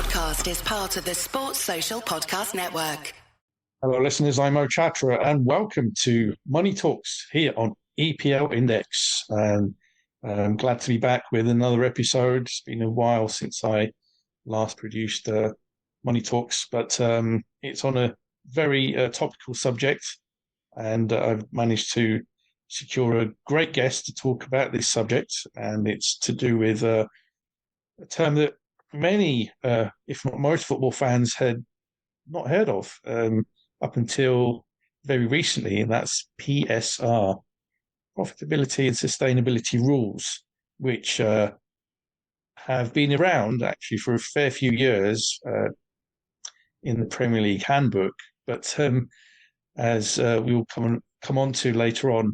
podcast is part of the Sports Social Podcast Network. Hello, listeners. I'm Chatra, and welcome to Money Talks here on EPL Index. I'm glad to be back with another episode. It's been a while since I last produced Money Talks, but it's on a very topical subject, and I've managed to secure a great guest to talk about this subject, and it's to do with a term that many, if not most, football fans had not heard of up until very recently, and that's PSR, profitability and sustainability rules, which have been around actually for a fair few years in the Premier League handbook, but as we will come on to later on,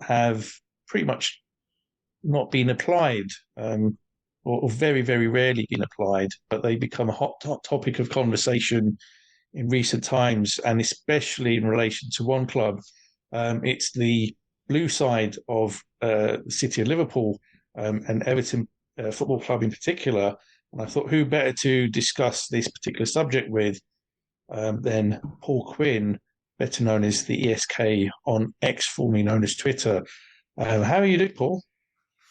have pretty much not been applied, or very, very rarely been applied, but they become a hot topic of conversation in recent times, and especially in relation to one club. It's the blue side of the city of Liverpool, and Everton Football Club in particular. And I thought, who better to discuss this particular subject with than Paul Quinn, better known as the ESK on X, formerly known as Twitter. How are you doing, Paul?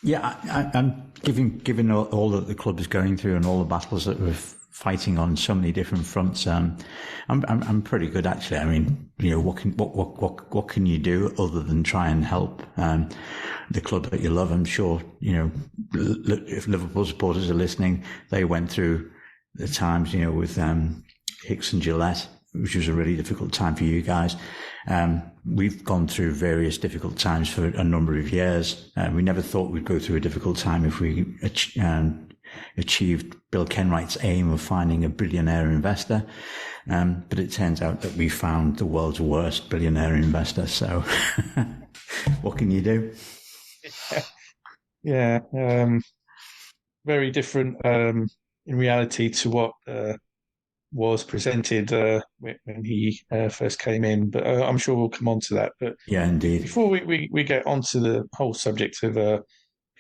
Yeah, I'm given all that the club is going through and all the battles that we're fighting on so many different fronts. I'm pretty good, actually. I mean, what can you do other than try and help the club that you love? I'm sure, if Liverpool supporters are listening, they went through the times, with Hicks and Gillette, which was a really difficult time for you guys. We've gone through various difficult times for a number of years. We never thought we'd go through a difficult time if we achieved Bill Kenwright's aim of finding a billionaire investor. But it turns out that we found the world's worst billionaire investor. So what can you do? Yeah. Very different in reality to what was presented when he first came in, but I'm sure we'll come on to that. But yeah, indeed. Before we get onto the whole subject of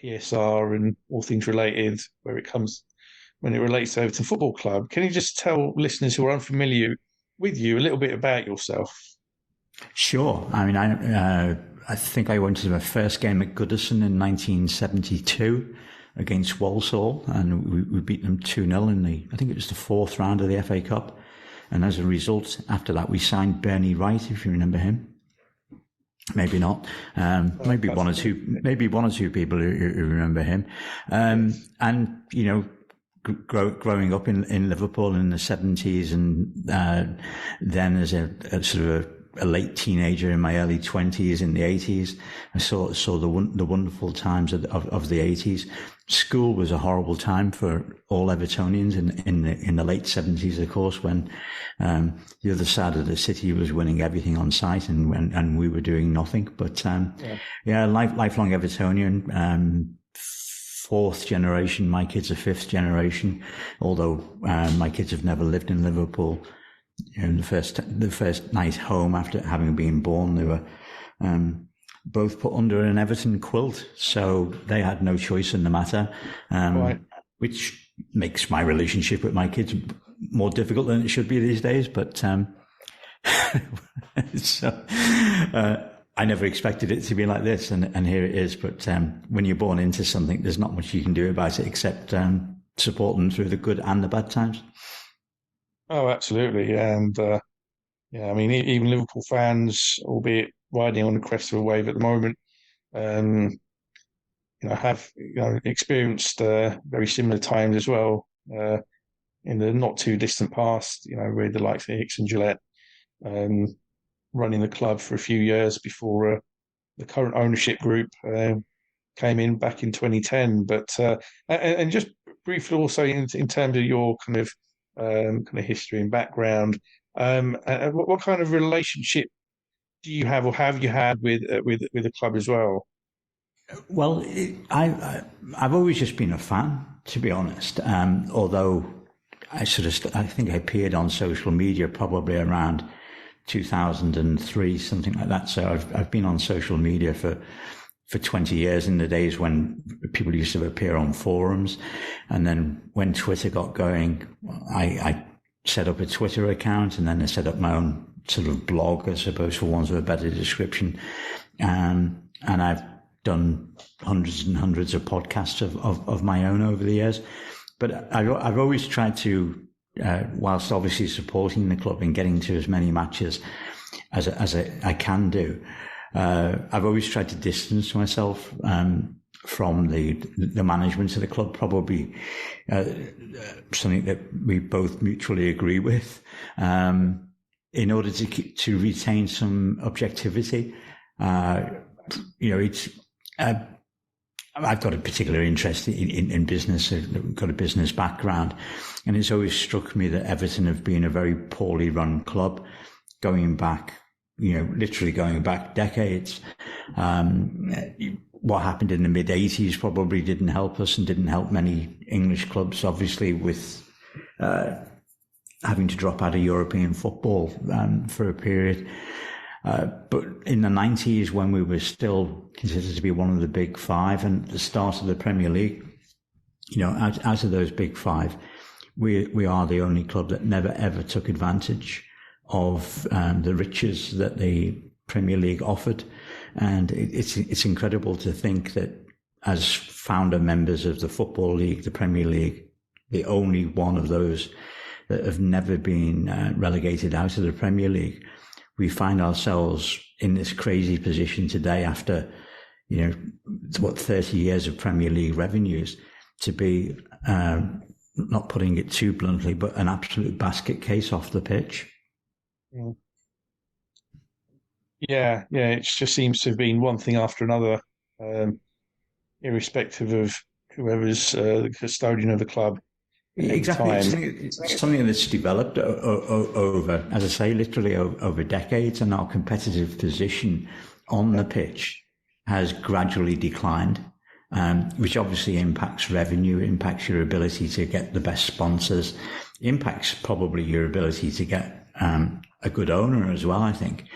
PSR and all things related, when it relates to Everton Football Club, can you just tell listeners who are unfamiliar with you a little bit about yourself? Sure. I mean, I think I went to my first game at Goodison in 1972. Against Walsall, and we beat them 2-0 I think it was the fourth round of the FA Cup. And as a result, after that, we signed Bernie Wright, if you remember him. Maybe not. Maybe one or two people who remember him. And, growing up in Liverpool in the 70s, and then as a sort of a late teenager in my early 20s in the 80s, I saw the wonderful times of the 80s. School was a horrible time for all Evertonians in the late 70s, of course, when the other side of the city was winning everything on site and we were doing nothing. But lifelong Evertonian. Fourth generation. My kids are fifth generation, although my kids have never lived in Liverpool. The first night home after having been born, they were both put under an Everton quilt, so they had no choice in the matter, right. Which makes my relationship with my kids more difficult than it should be these days. But I never expected it to be like this, and here it is. But when you're born into something, there's not much you can do about it except support them through the good and the bad times. Oh, absolutely. And I mean, even Liverpool fans, albeit riding on the crest of a wave at the moment, have experienced very similar times as well in the not too distant past. With the likes of Hicks and Gillette running the club for a few years before the current ownership group came in back in 2010. But and just briefly, also in terms of your kind of history and background, what kind of relationship do you have, or have you had with the club as well? Well, I've always just been a fan, to be honest. Although I think I appeared on social media probably around 2003, something like that. So I've been on social media for 20 years, in the days when people used to appear on forums. And then when Twitter got going, I set up a Twitter account, and then I set up my own sort of blog, I suppose, for want of a better description. And I've done hundreds and hundreds of podcasts of my own over the years. But I've always tried to, whilst obviously supporting the club and getting to as many matches as I can do, I've always tried to distance myself from the management of the club, probably something that we both mutually agree with, in order to retain some objectivity. It's I've got a particular interest in business. I've got a business background, and it's always struck me that Everton have been a very poorly run club, going back, literally going back decades. What happened in the mid-'80s probably didn't help us and didn't help many English clubs, obviously, with having to drop out of European football for a period. But in the 90s, when we were still considered to be one of the big five, and at the start of the Premier League, out of those big five, we are the only club that never ever took advantage of the riches that the Premier League offered. And it's incredible to think that as founder members of the Football League, the Premier League, the only one of those that have never been relegated out of the Premier League, we find ourselves in this crazy position today after, 30 years of Premier League revenues, to be, not putting it too bluntly, but an absolute basket case off the pitch. Yeah. It just seems to have been one thing after another, irrespective of whoever's the custodian of the club. Exactly. It's something that's developed over, as I say, literally over decades, and our competitive position on the pitch has gradually declined, which obviously impacts revenue, impacts your ability to get the best sponsors, impacts probably your ability to get a good owner as well, I think.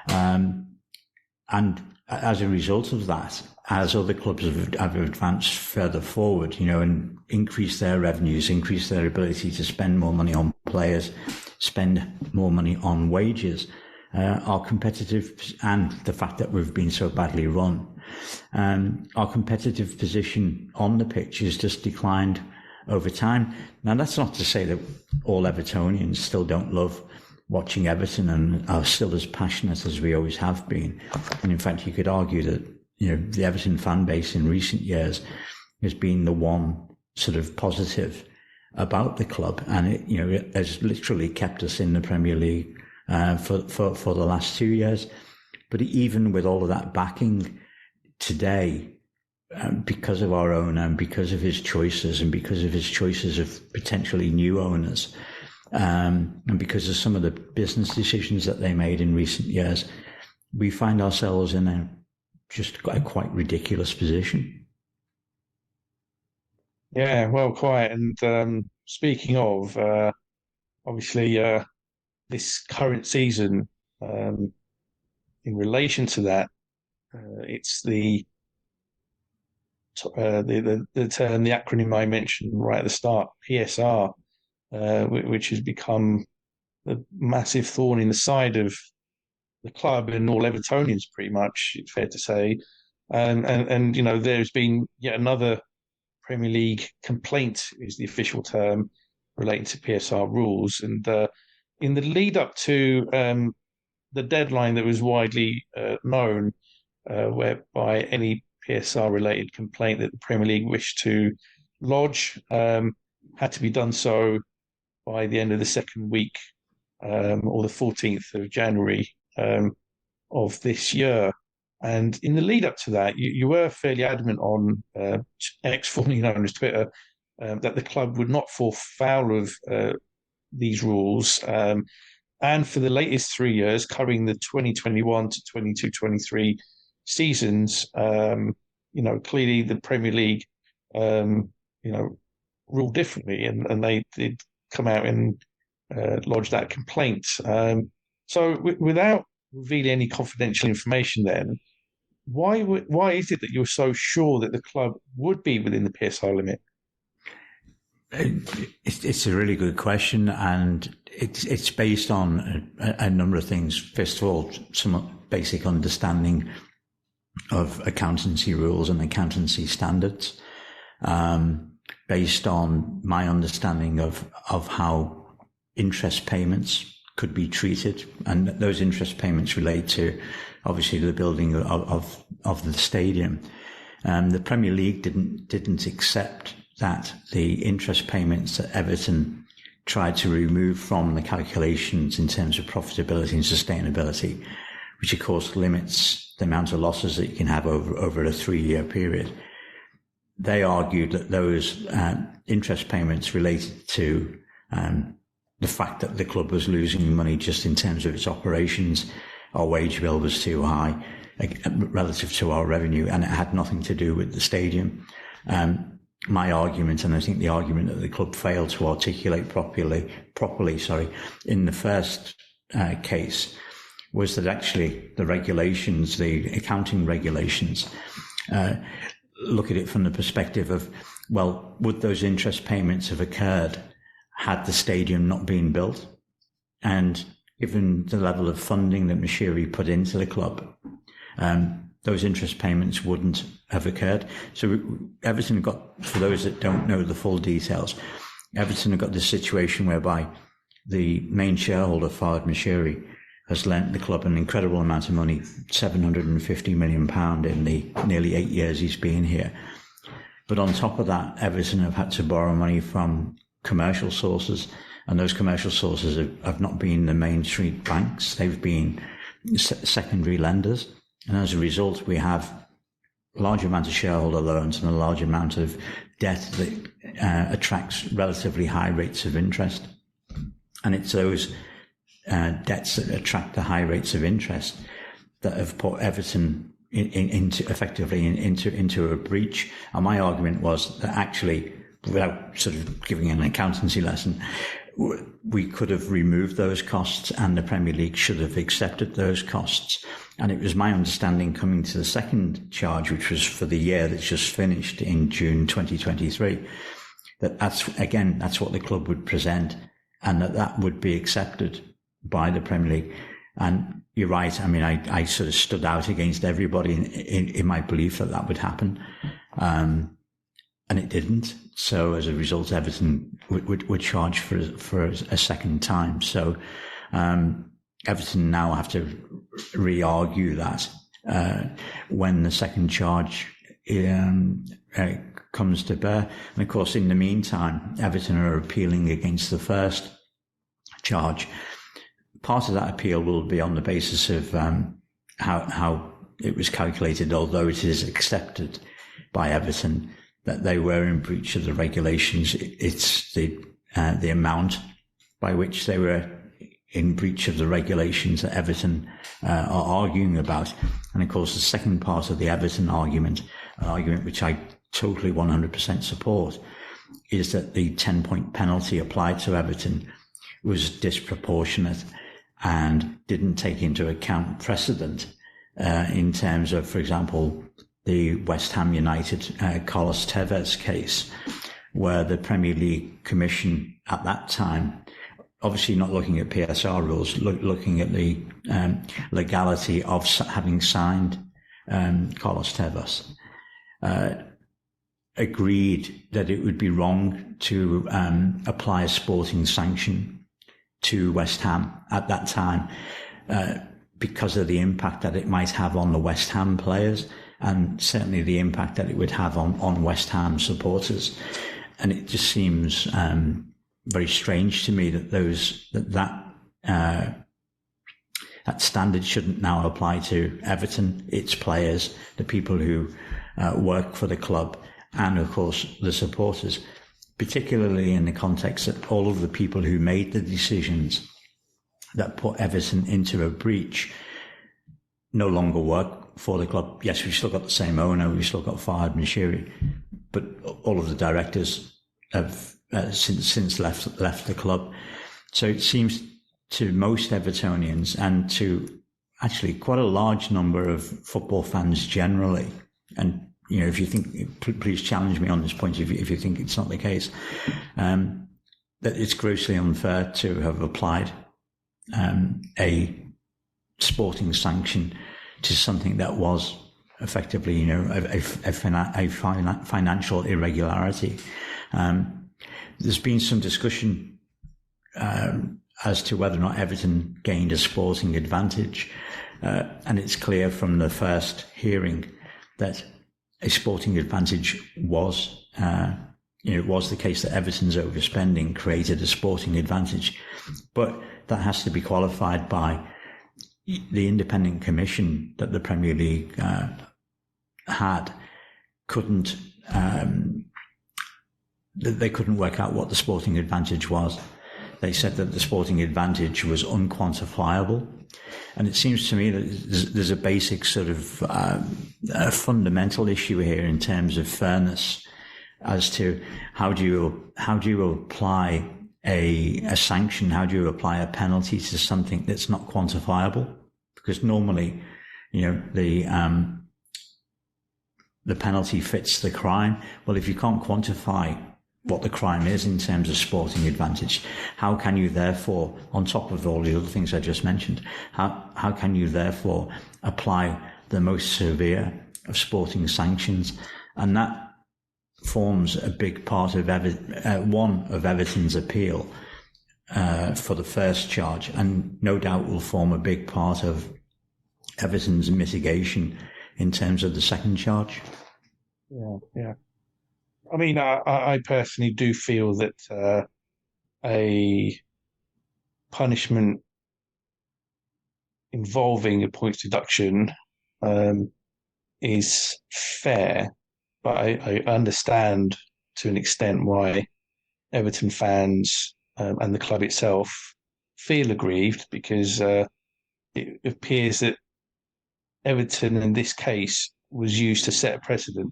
And as a result of that, as other clubs have advanced further forward, and increased their revenues, increased their ability to spend more money on players, spend more money on wages, our competitive, and the fact that we've been so badly run, our competitive position on the pitch has just declined over time. Now, that's not to say that all Evertonians still don't love watching Everton and are still as passionate as we always have been. And in fact, you could argue that, the Everton fan base in recent years has been the one sort of positive about the club. And it has literally kept us in the Premier League for the last 2 years. But even with all of that backing today, because of our owner and because of his choices and because of his choices of potentially new owners, and because of some of the business decisions that they made in recent years, we find ourselves in a quite ridiculous position. Yeah, well, quite. And speaking of, obviously, this current season, in relation to that, it's the term, the acronym I mentioned right at the start, PSR, which has become a massive thorn in the side of the club and all Evertonians, pretty much, it's fair to say. And there's been yet another Premier League complaint, is the official term, relating to PSR rules. And in the lead up to the deadline that was widely known, whereby any PSR-related complaint that the Premier League wished to lodge had to be done so by the end of the second week, or the 14th of January of this year. And in the lead up to that, you were fairly adamant on X, formerly known as Twitter, that the club would not fall foul of these rules. And for the latest 3 years, covering the 2021 to 22-23 seasons, clearly the Premier League, ruled differently, and they did come out and lodge that complaint. So without revealing any confidential information, then why is it that you're so sure that the club would be within the PSR limit? It's a really good question, and it's based on a number of things. First of all, some basic understanding of accountancy rules and accountancy standards, based on my understanding of how interest payments could be treated, and those interest payments relate to obviously the building of the stadium. The Premier League didn't accept that the interest payments that Everton tried to remove from the calculations in terms of profitability and sustainability, which of course limits the amount of losses that you can have over a 3-year period. They argued that those interest payments related to the fact that the club was losing money just in terms of its operations. Our wage bill was too high relative to our revenue, and it had nothing to do with the stadium. My argument, and I think the argument that the club failed to articulate properly, in the first case, was that actually the regulations, the accounting regulations, look at it from the perspective of, well, would those interest payments have occurred had the stadium not been built? And given the level of funding that Moshiri put into the club, those interest payments wouldn't have occurred. So Everton got, for those that don't know the full details, Everton have got this situation whereby the main shareholder, Fard Moshiri, has lent the club an incredible amount of money, £750 million in the nearly 8 years he's been here. But on top of that, Everton have had to borrow money from commercial sources, and those commercial sources have not been the main street banks. They've been secondary lenders. And as a result, we have a large amount of shareholder loans and a large amount of debt that attracts relatively high rates of interest. And it's those debts that attract the high rates of interest that have put Everton into a breach. And my argument was that actually, without sort of giving an accountancy lesson, we could have removed those costs, and the Premier League should have accepted those costs. And it was my understanding coming to the second charge, which was for the year that's just finished in June 2023, that's what the club would present, and that would be accepted by the Premier League. And you're right. I mean, I sort of stood out against everybody in my belief that would happen. And it didn't. So as a result, Everton would charge for a second time. So Everton now have to re-argue that when the second charge comes to bear. And of course, in the meantime, Everton are appealing against the first charge. Part of that appeal will be on the basis of how it was calculated, although it is accepted by Everton that they were in breach of the regulations. It's the amount by which they were in breach of the regulations that Everton are arguing about. And of course, the second part of the Everton argument, an argument which I totally 100% support, is that the 10-point penalty applied to Everton was disproportionate and didn't take into account precedent in terms of, for example, the West Ham United Carlos Tevez case, where the Premier League Commission at that time, obviously not looking at PSR rules, looking at the legality of having signed Carlos Tevez, agreed that it would be wrong to apply a sporting sanction to West Ham at that time because of the impact that it might have on the West Ham players, and certainly the impact that it would have on West Ham supporters. And it just seems very strange to me that that standard shouldn't now apply to Everton, its players, the people who work for the club, and of course the supporters, particularly in the context that all of the people who made the decisions that put Everton into a breach no longer work for the club. Yes, we've still got the same owner, we've still got Fahad Moshiri, but all of the directors have since left the club. So it seems to most Evertonians, and to actually quite a large number of football fans generally, and if you think, please challenge me on this point if you think it's not the case, that it's grossly unfair to have applied a sporting sanction to something that was effectively, a financial irregularity. There's been some discussion as to whether or not Everton gained a sporting advantage, and it's clear from the first hearing that a sporting advantage was, it was the case that Everton's overspending created a sporting advantage, but that has to be qualified by the independent commission that the Premier League had. They couldn't work out what the sporting advantage was. They said that the sporting advantage was unquantifiable. And it seems to me that there's a basic sort of a fundamental issue here in terms of fairness as to how do you apply a sanction, how do you apply a penalty to something that's not quantifiable? Because normally, the penalty fits the crime. Well, if you can't quantify what the crime is in terms of sporting advantage, how can you therefore, on top of all the other things I just mentioned, how can you therefore apply the most severe of sporting sanctions? And that forms a big part of one of Everton's appeal for the first charge, and no doubt will form a big part of Everton's mitigation in terms of the second charge. Yeah. I mean, I personally do feel that a punishment involving a points deduction is fair, but I understand to an extent why Everton fans and the club itself feel aggrieved, because it appears that Everton in this case was used to set a precedent,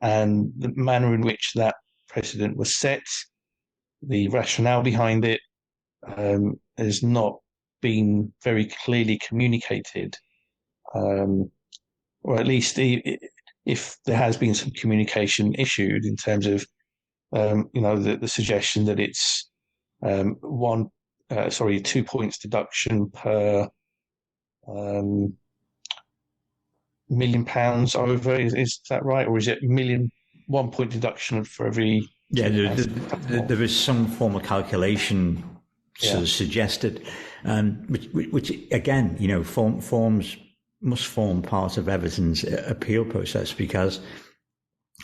and the manner in which that precedent was set, the rationale behind it, has not been very clearly communicated, or at least if there has been some communication issued in terms of the suggestion that it's 2 points deduction per £1 million over. Is that right, or is it 1 point deduction for every? Yeah, there is some form of calculation sort of suggested, which again, must form part of Everton's appeal process, because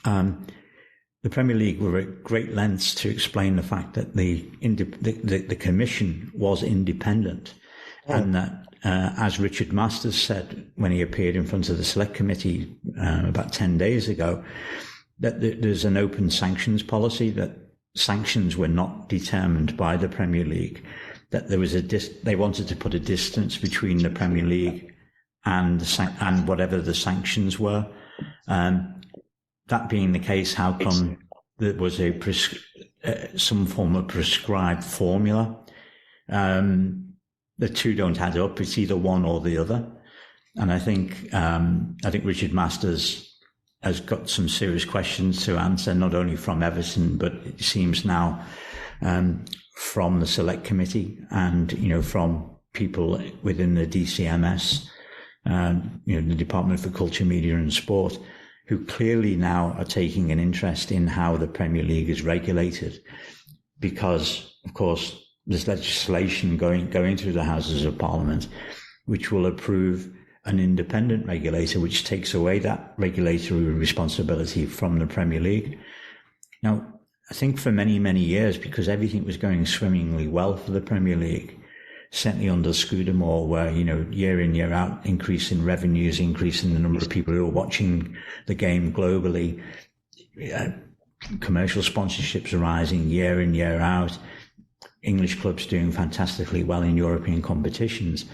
the Premier League were at great lengths to explain the fact that the commission was independent, and that, as Richard Masters said when he appeared in front of the Select Committee about 10 days ago, that there's an open sanctions policy, that sanctions were not determined by the Premier League, that there was they wanted to put a distance between the Premier League and whatever the sanctions were. That being the case, how come there was some form of prescribed formula? The two don't add up. It's either one or the other. And I think Richard Masters has got some serious questions to answer, not only from Everton, but it seems now from the Select Committee and, from people within the DCMS, the Department for Culture, Media and Sport, who clearly now are taking an interest in how the Premier League is regulated, because, of course, there's legislation going through the Houses of Parliament which will approve an independent regulator, which takes away that regulatory responsibility from the Premier League. Now, I think for many, many years, because everything was going swimmingly well for the Premier League, certainly under Scudamore, where, year in, year out, increase in revenues, increase in the number of people who are watching the game globally, commercial sponsorships are rising year in, year out, English clubs doing fantastically well in European competitions.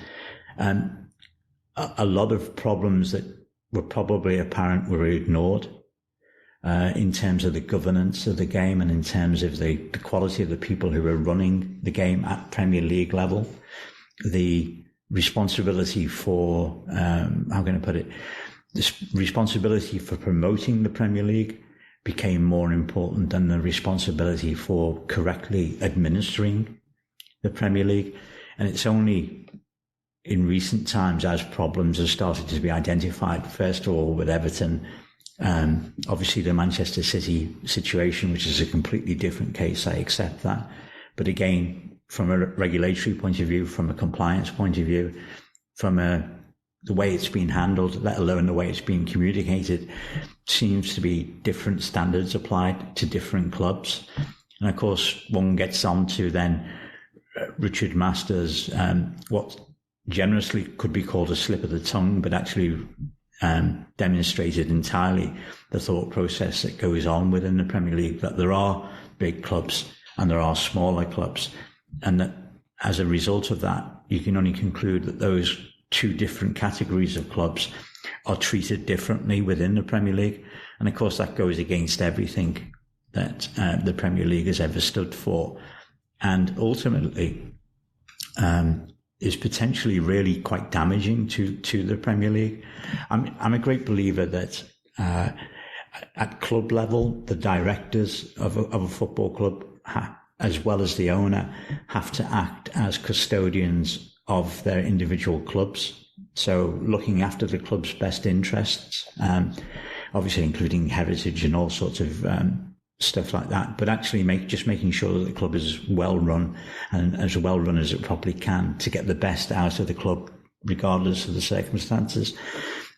A lot of problems that were probably apparent were ignored in terms of the governance of the game and in terms of the quality of the people who were running the game at Premier League level. The responsibility for, how can I put it, this responsibility for promoting the Premier League became more important than the responsibility for correctly administering the Premier League. And it's only in recent times, as problems have started to be identified, first of all with Everton, obviously the Manchester City situation, which is a completely different case, I accept that. But again, from a regulatory point of view, from a compliance point of view, from the way it's been handled, let alone the way it's been communicated, seems to be different standards applied to different clubs. And of course, one gets on to then Richard Masters, what generously could be called a slip of the tongue, but actually demonstrated entirely the thought process that goes on within the Premier League, that there are big clubs and there are smaller clubs, and that as a result of that, you can only conclude that those two different categories of clubs are treated differently within the Premier League. And of course, that goes against everything that the Premier League has ever stood for, and ultimately is potentially really quite damaging to the Premier League. I'm a great believer that at club level, the directors of a football club, as well as the owner, have to act as custodians of their individual clubs. So looking after the club's best interests, obviously including heritage and all sorts of stuff like that, but actually making sure that the club is well run, and as well run as it probably can, to get the best out of the club regardless of the circumstances.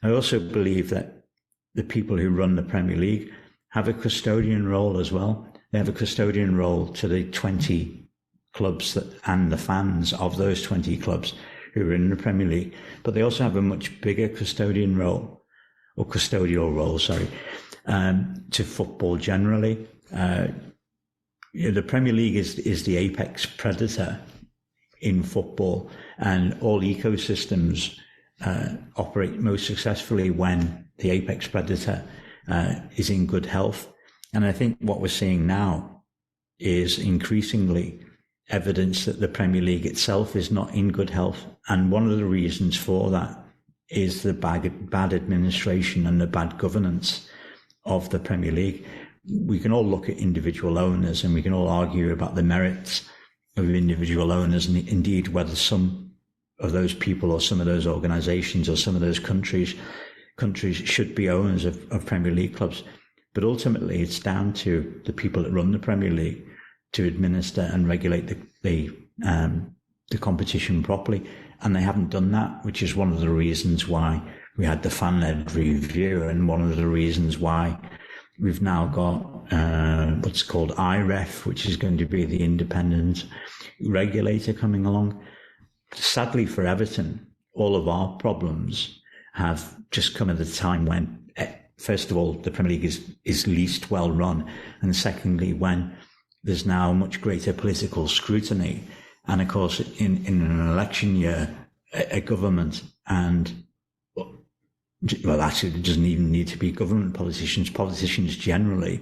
I also believe that the people who run the Premier League have a custodian role as well. They have a custodian role to the 20 clubs and the fans of those 20 clubs who are in the Premier League, but they also have a much bigger custodial role, to football generally. The Premier League is the apex predator in football, and all ecosystems operate most successfully when the apex predator is in good health. And I think what we're seeing now is increasingly evidence that the Premier League itself is not in good health. And one of the reasons for that is the bad administration and the bad governance of the Premier League. We can all look at individual owners and we can all argue about the merits of individual owners, and indeed whether some of those people or some of those organisations or some of those countries should be owners of Premier League clubs. But ultimately, it's down to the people that run the Premier League to administer and regulate the competition properly, and they haven't done that, which is one of the reasons why we had the fan-led review, and one of the reasons why we've now got what's called IREF, which is going to be the independent regulator coming along. Sadly for Everton, all of our problems have just come at a time when, first of all, the Premier League is least well run, and secondly, when there's now much greater political scrutiny. And of course, in an election year, a government and, well, actually, it doesn't even need to be government politicians generally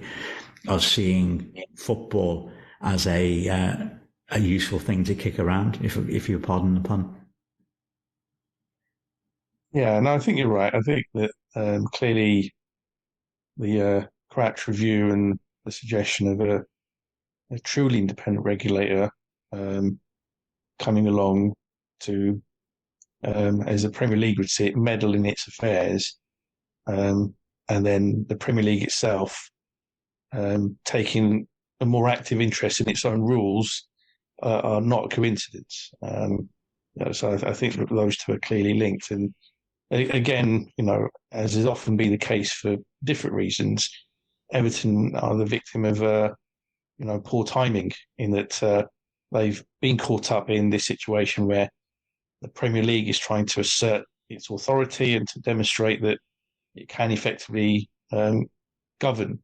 are seeing football as a useful thing to kick around, if you pardon the pun. Yeah, no, I think you're right. I think that clearly the Crouch review and the suggestion of a truly independent regulator coming along to, as the Premier League would see it, meddle in its affairs, and then the Premier League itself taking a more active interest in its own rules are not a coincidence. So I think that those two are clearly linked. And again, as has often been the case for different reasons, Everton are the victim of poor timing, in that they've been caught up in this situation where the Premier League is trying to assert its authority and to demonstrate that it can effectively govern.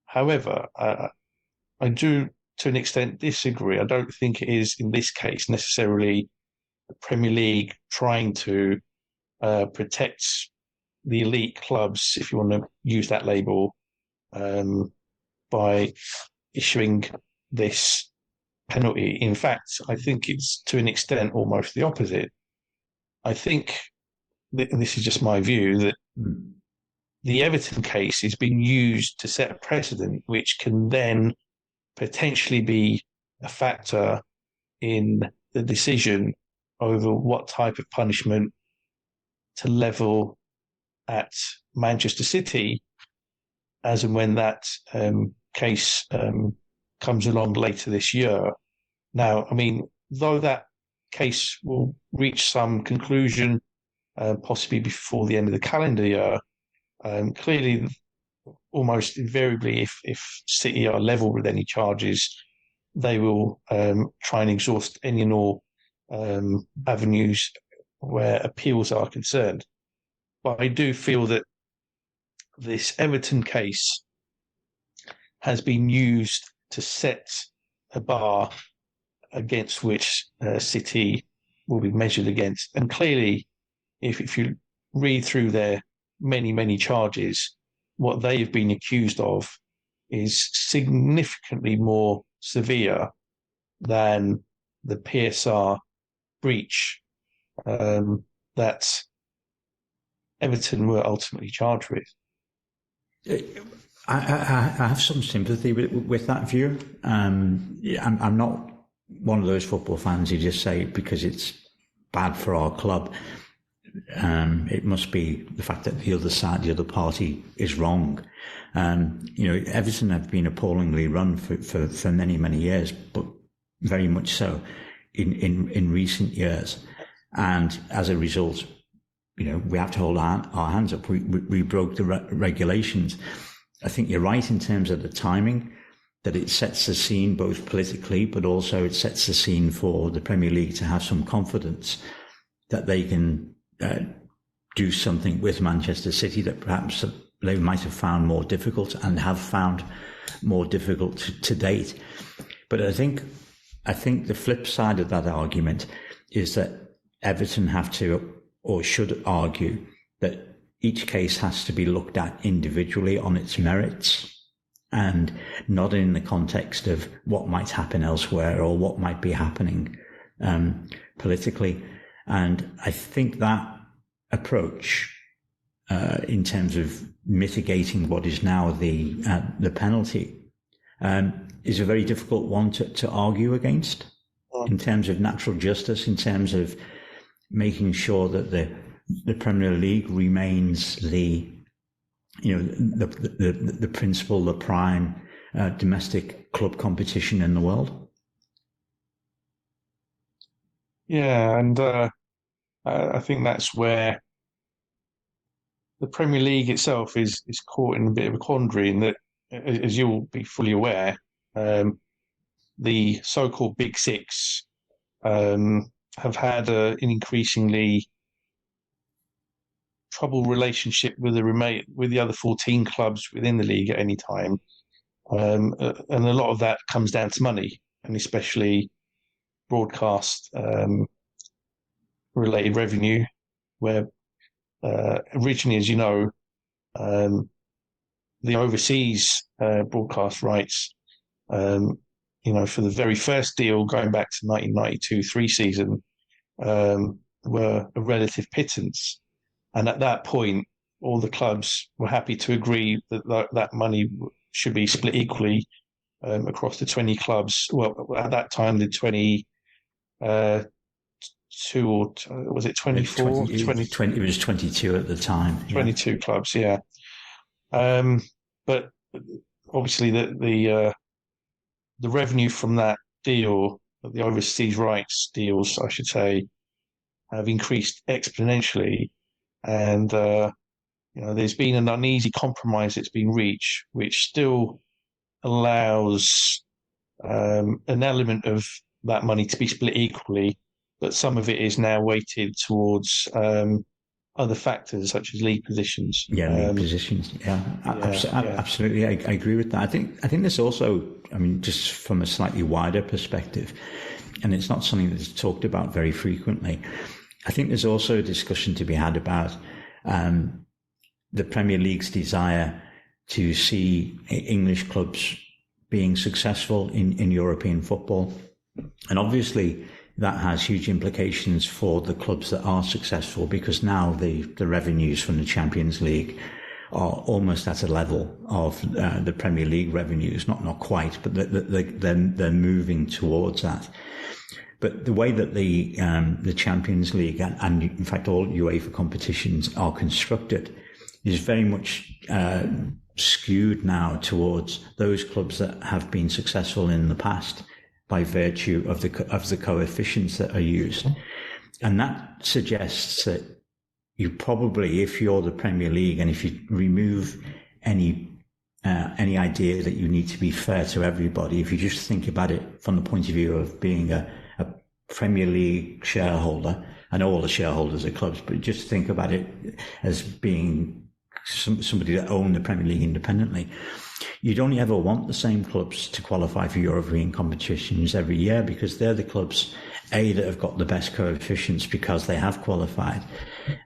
However, I do, to an extent, disagree. I don't think it is, in this case, necessarily the Premier League trying to protect the elite clubs, if you want to use that label, by issuing this penalty. In fact, I think it's, to an extent, almost the opposite. I think, this is just my view, that the Everton case is being used to set a precedent, which can then potentially be a factor in the decision over what type of punishment to level at Manchester City, as and when that case comes along later this year. Now, I mean, though that case will reach some conclusion possibly before the end of the calendar year, clearly, almost invariably, if City are level with any charges, they will try and exhaust any and all avenues where appeals are concerned. But I do feel that this Everton case has been used to set a bar against which City will be measured against. And clearly, if you read through their many charges, what they have been accused of is significantly more severe than the PSR breach that Everton were ultimately charged with. I have some sympathy with that view. I'm not one of those football fans who just say because it's bad for our club, it must be the fact that the other side, the other party, is wrong. Everton have been appallingly run for many years, but very much so in recent years, and as a result, we have to hold our hands up. We broke the regulations. I think you're right in terms of the timing, that it sets the scene both politically, but also it sets the scene for the Premier League to have some confidence that they can do something with Manchester City that perhaps they might have found more difficult and have found more difficult to date. But I think the flip side of that argument is that Everton have to, or should argue, that each case has to be looked at individually on its merits and not in the context of what might happen elsewhere or what might be happening politically. And I think that approach, in terms of mitigating what is now the penalty, is a very difficult one to argue against in terms of natural justice, in terms of making sure that the Premier League remains the principal, the prime domestic club competition in the world. Yeah, and I think that's where the Premier League itself is caught in a bit of a quandary, in that, as you'll be fully aware, the so-called Big Six have had an increasingly troubled relationship with the other 14 clubs within the league at any time, and a lot of that comes down to money, and especially broadcast related revenue, where originally, as you know, the overseas broadcast rights, for the very first deal going back to 1992-3 season, were a relative pittance. And at that point, all the clubs were happy to agree that money should be split equally across the 20 clubs. Well, at that time, the 22 or was it 24? 20, it was 22 at the time. 22 clubs, yeah. But obviously, the revenue from that deal, the overseas rights deals, I should say, have increased exponentially. And, there's been an uneasy compromise that's been reached, which still allows an element of that money to be split equally, but some of it is now weighted towards other factors such as league positions. League positions. Yeah, absolutely. I agree with that. I think there's also, just from a slightly wider perspective, and it's not something that's talked about very frequently, I think there's also a discussion to be had about the Premier League's desire to see English clubs being successful in European football. And obviously, that has huge implications for the clubs that are successful, because now the revenues from the Champions League are almost at a level of the Premier League revenues. Not quite, but they're moving towards that. But the way that the Champions League and in fact all UEFA competitions are constructed is very much skewed now towards those clubs that have been successful in the past by virtue of the coefficients that are used. And that suggests that you probably, if you're the Premier League, and if you remove any idea that you need to be fair to everybody, if you just think about it from the point of view of being a Premier League shareholder, I know all the shareholders are clubs, but just think about it as being somebody that own the Premier League independently. You'd only ever want the same clubs to qualify for European competitions every year, because they're the clubs, A, that have got the best coefficients because they have qualified,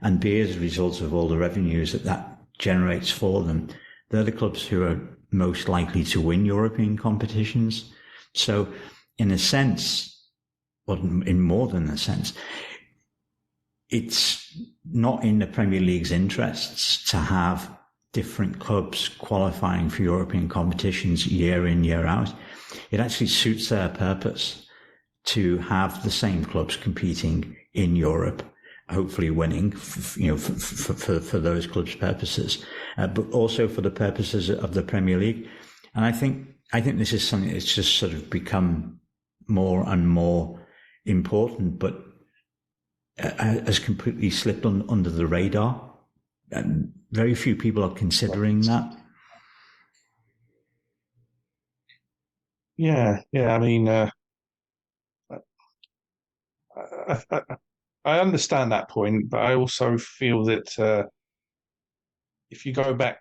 and B, as a result of all the revenues that generates for them, they're the clubs who are most likely to win European competitions. So in a sense, or in more than a sense, it's not in the Premier League's interests to have different clubs qualifying for European competitions year in, year out. It actually suits their purpose to have the same clubs competing in Europe, hopefully winning, for those clubs' purposes, but also for the purposes of the Premier League. And I think this is something that's just sort of become more and more important, but has completely slipped under the radar. And very few people are considering that. Yeah. I mean, I understand that point, but I also feel that if you go back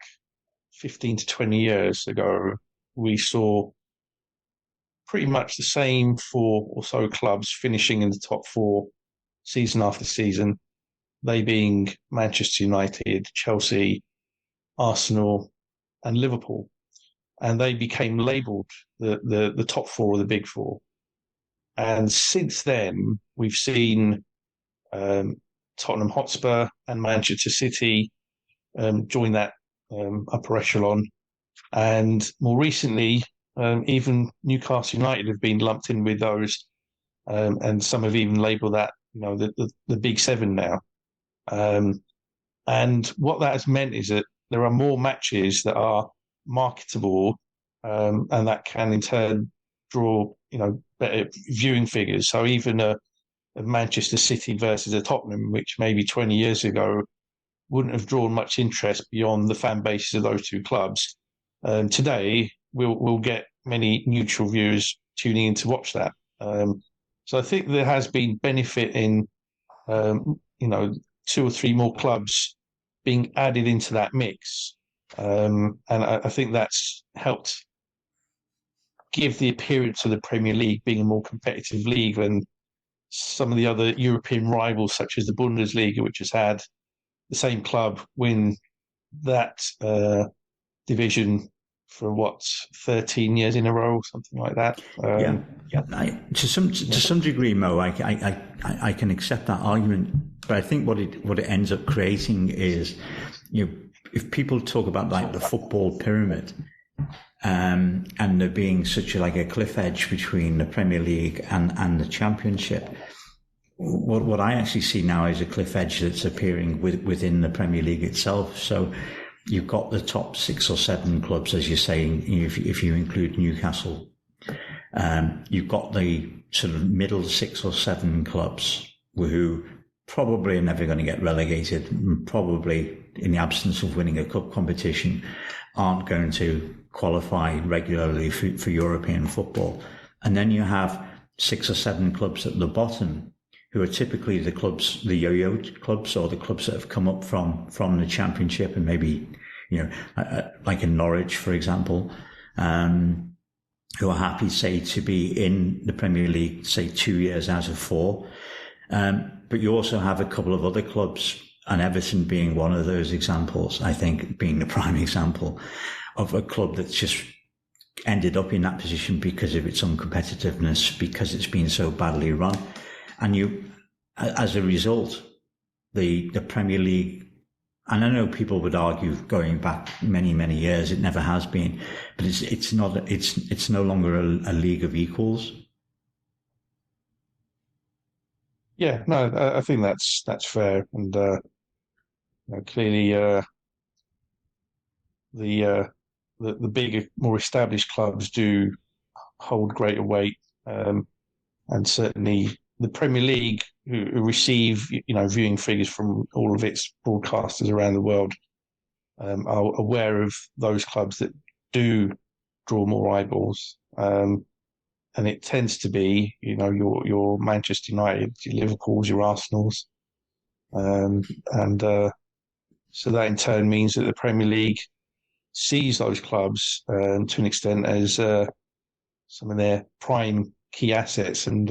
15 to 20 years ago, we saw pretty much the same 4 or so clubs finishing in the top 4 season after season, they being Manchester United, Chelsea, Arsenal, and Liverpool. And they became labelled the top 4 of the big 4. And since then, we've seen Tottenham Hotspur and Manchester City join that upper echelon. And more recently, even Newcastle United have been lumped in with those, and some have even labelled that, the big 7 now. And what that has meant is that there are more matches that are marketable, and that can in turn draw, better viewing figures. So even a Manchester City versus a Tottenham, which maybe 20 years ago wouldn't have drawn much interest beyond the fan bases of those 2 clubs, today we'll get many neutral viewers tuning in to watch that. So I think there has been benefit in, 2 or 3 more clubs being added into that mix. And I think that's helped give the appearance of the Premier League being a more competitive league than some of the other European rivals, such as the Bundesliga, which has had the same club win that division for 13 years in a row, something like that. To some degree, Mo, I can accept that argument, but I think what it ends up creating is, if people talk about like the football pyramid, and there being such a cliff edge between the Premier League and the Championship, what I actually see now is a cliff edge that's appearing within the Premier League itself. So you've got the top 6 or 7 clubs, as you're saying, if you include Newcastle. You've got the sort of middle 6 or 7 clubs who probably are never going to get relegated, and probably, in the absence of winning a cup competition, aren't going to qualify regularly for European football. And then you have 6 or 7 clubs at the bottom, who are typically the clubs, the yo-yo clubs, or the clubs that have come up from the Championship, and maybe, like in Norwich, for example, who are happy, say, to be in the Premier League, say, 2 years out of 4. But you also have a couple of other clubs, and Everton being one of those examples, I think, being the prime example of a club that's just ended up in that position because of its uncompetitiveness, because it's been so badly run. And as a result, the Premier League, and I know people would argue going back many, many years, it never has been, but it's no longer a league of equals. Yeah, no, I think that's fair, and clearly the bigger, more established clubs do hold greater weight, and certainly the Premier League, who receive viewing figures from all of its broadcasters around the world, are aware of those clubs that do draw more eyeballs, and it tends to be your Manchester United, your Liverpools, your Arsenals, and so that in turn means that the Premier League sees those clubs to an extent as some of their prime key assets, and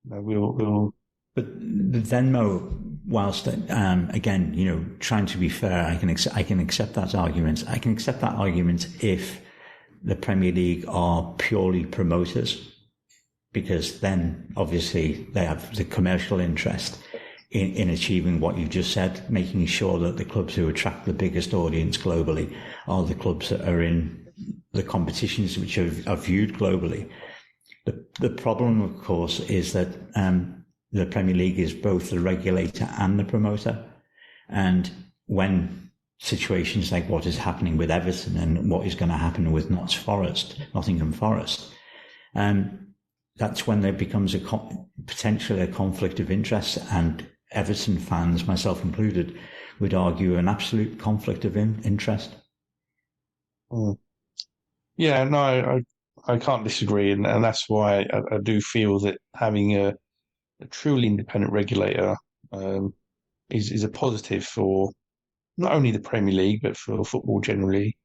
we'll. But then, Mo, whilst again, trying to be fair, I can accept that argument. I can accept that argument if the Premier League are purely promoters, because then obviously they have the commercial interest in achieving what you just said, making sure that the clubs who attract the biggest audience globally are the clubs that are in the competitions which are viewed globally. The problem, of course, is that the Premier League is both the regulator and the promoter. And when situations like what is happening with Everton and what is going to happen with Nottingham Forest, that's when there becomes potentially a conflict of interest, and Everton fans, myself included, would argue an absolute conflict of interest. Yeah, no, I can't disagree, and that's why I do feel that having a truly independent regulator is a positive for not only the Premier League but for football generally.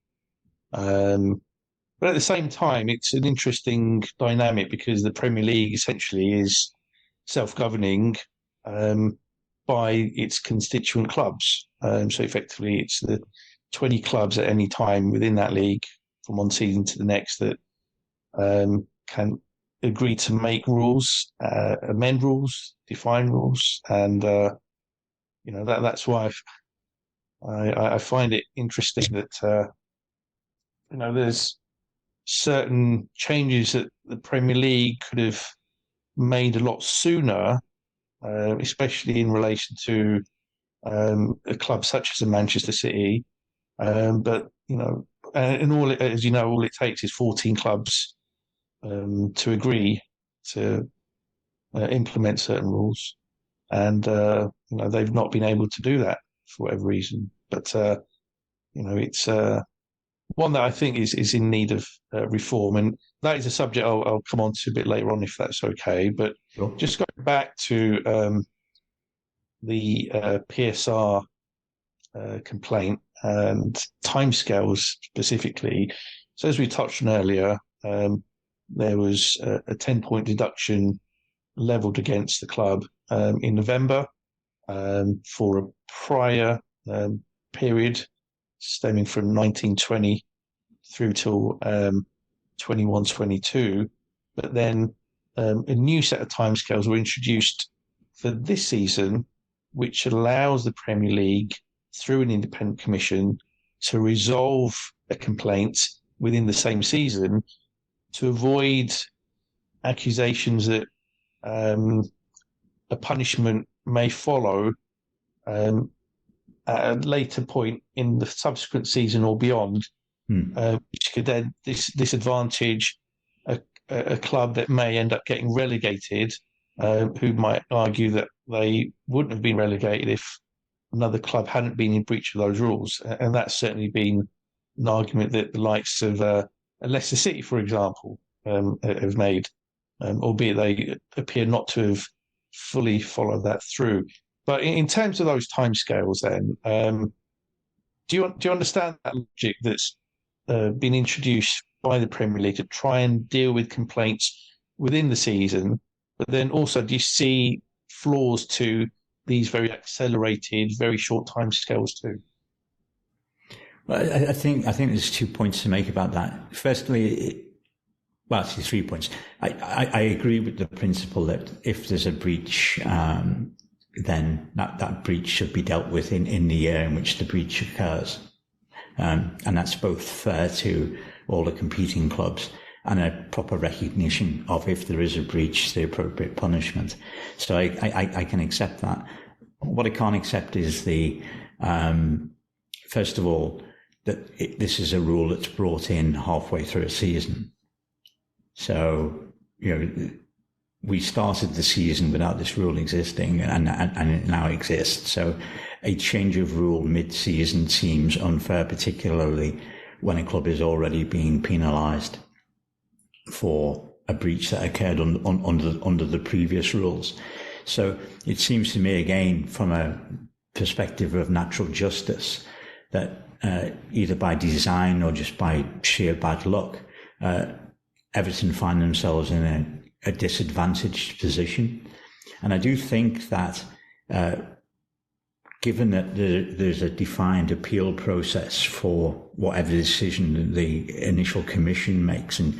But at the same time, it's an interesting dynamic because the Premier League essentially is self-governing by its constituent clubs. So effectively, it's the 20 clubs at any time within that league from one season to the next that can agree to make rules, amend rules, define rules, and that's why I find it interesting that there's certain changes that the Premier League could have made a lot sooner, especially in relation to a club such as a Manchester City. But and all it takes is 14 clubs to agree to implement certain rules, and they've not been able to do that for whatever reason. But it's one that I think is in need of reform, and that is a subject I'll come on to a bit later on if that's okay. But Sure. Just going back to the PSR complaint and timescales specifically. So as we touched on earlier, there was a 10-point deduction levelled against the club in November for a prior period stemming from 1920 through till 21-22. But then a new set of timescales were introduced for this season, which allows the Premier League, through an independent commission, to resolve a complaint within the same season to avoid accusations that a punishment may follow at a later point in the subsequent season or beyond, which could then disadvantage a club that may end up getting relegated, who might argue that they wouldn't have been relegated if another club hadn't been in breach of those rules. And that's certainly been an argument that the likes of Leicester City, for example, have made, albeit they appear not to have fully followed that through. But in terms of those timescales, then, do you understand that logic that's been introduced by the Premier League to try and deal with complaints within the season? But then also, do you see flaws to these very accelerated, very short timescales too? Well, I think there's 2 points to make about that. Firstly, Well, actually, 3 points. I agree with the principle that if there's a breach, then that breach should be dealt with in the year in which the breach occurs. And that's both fair to all the competing clubs and a proper recognition of, if there is a breach, the appropriate punishment. So I can accept that. What I can't accept is first of all, that this is a rule that's brought in halfway through a season. So, we started the season without this rule existing, and it now exists. So a change of rule mid-season seems unfair, particularly when a club is already being penalised for a breach that occurred under the previous rules. So it seems to me, again, from a perspective of natural justice, that either by design or just by sheer bad luck, Everton find themselves in a disadvantaged position. And I do think that given that there's a defined appeal process for whatever decision the initial commission makes, and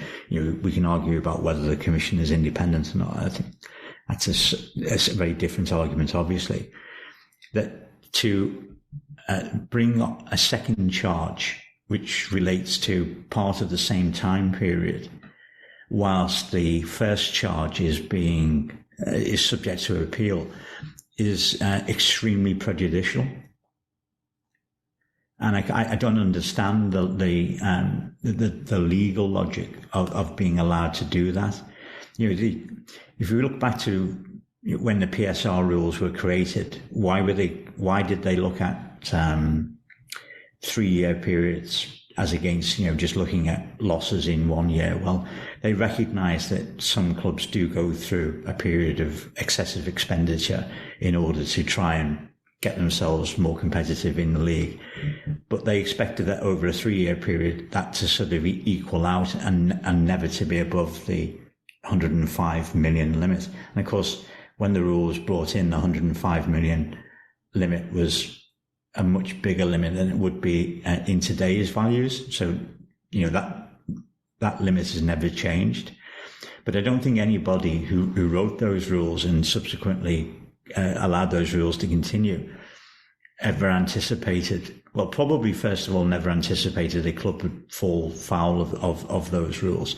we can argue about whether the commission is independent or not. I think that's a very different argument, obviously. That to bring up a second charge which relates to part of the same time period, whilst the first charge is subject to appeal, is extremely prejudicial. And I don't understand the legal logic of being allowed to do that. If we look back to when the PSR rules were created, why did they look at 3-year periods as against, just looking at losses in 1 year? Well, they recognise that some clubs do go through a period of excessive expenditure in order to try and get themselves more competitive in the league. But they expected that over a 3-year period, that to sort of equal out and never to be above the 105 million limit. And of course, when the rule was brought in, the 105 million limit was a much bigger limit than it would be in today's values. So, that limit has never changed. But I don't think anybody who wrote those rules and subsequently allowed those rules to continue ever anticipated, well, probably first of all, never anticipated a club would fall foul of those rules.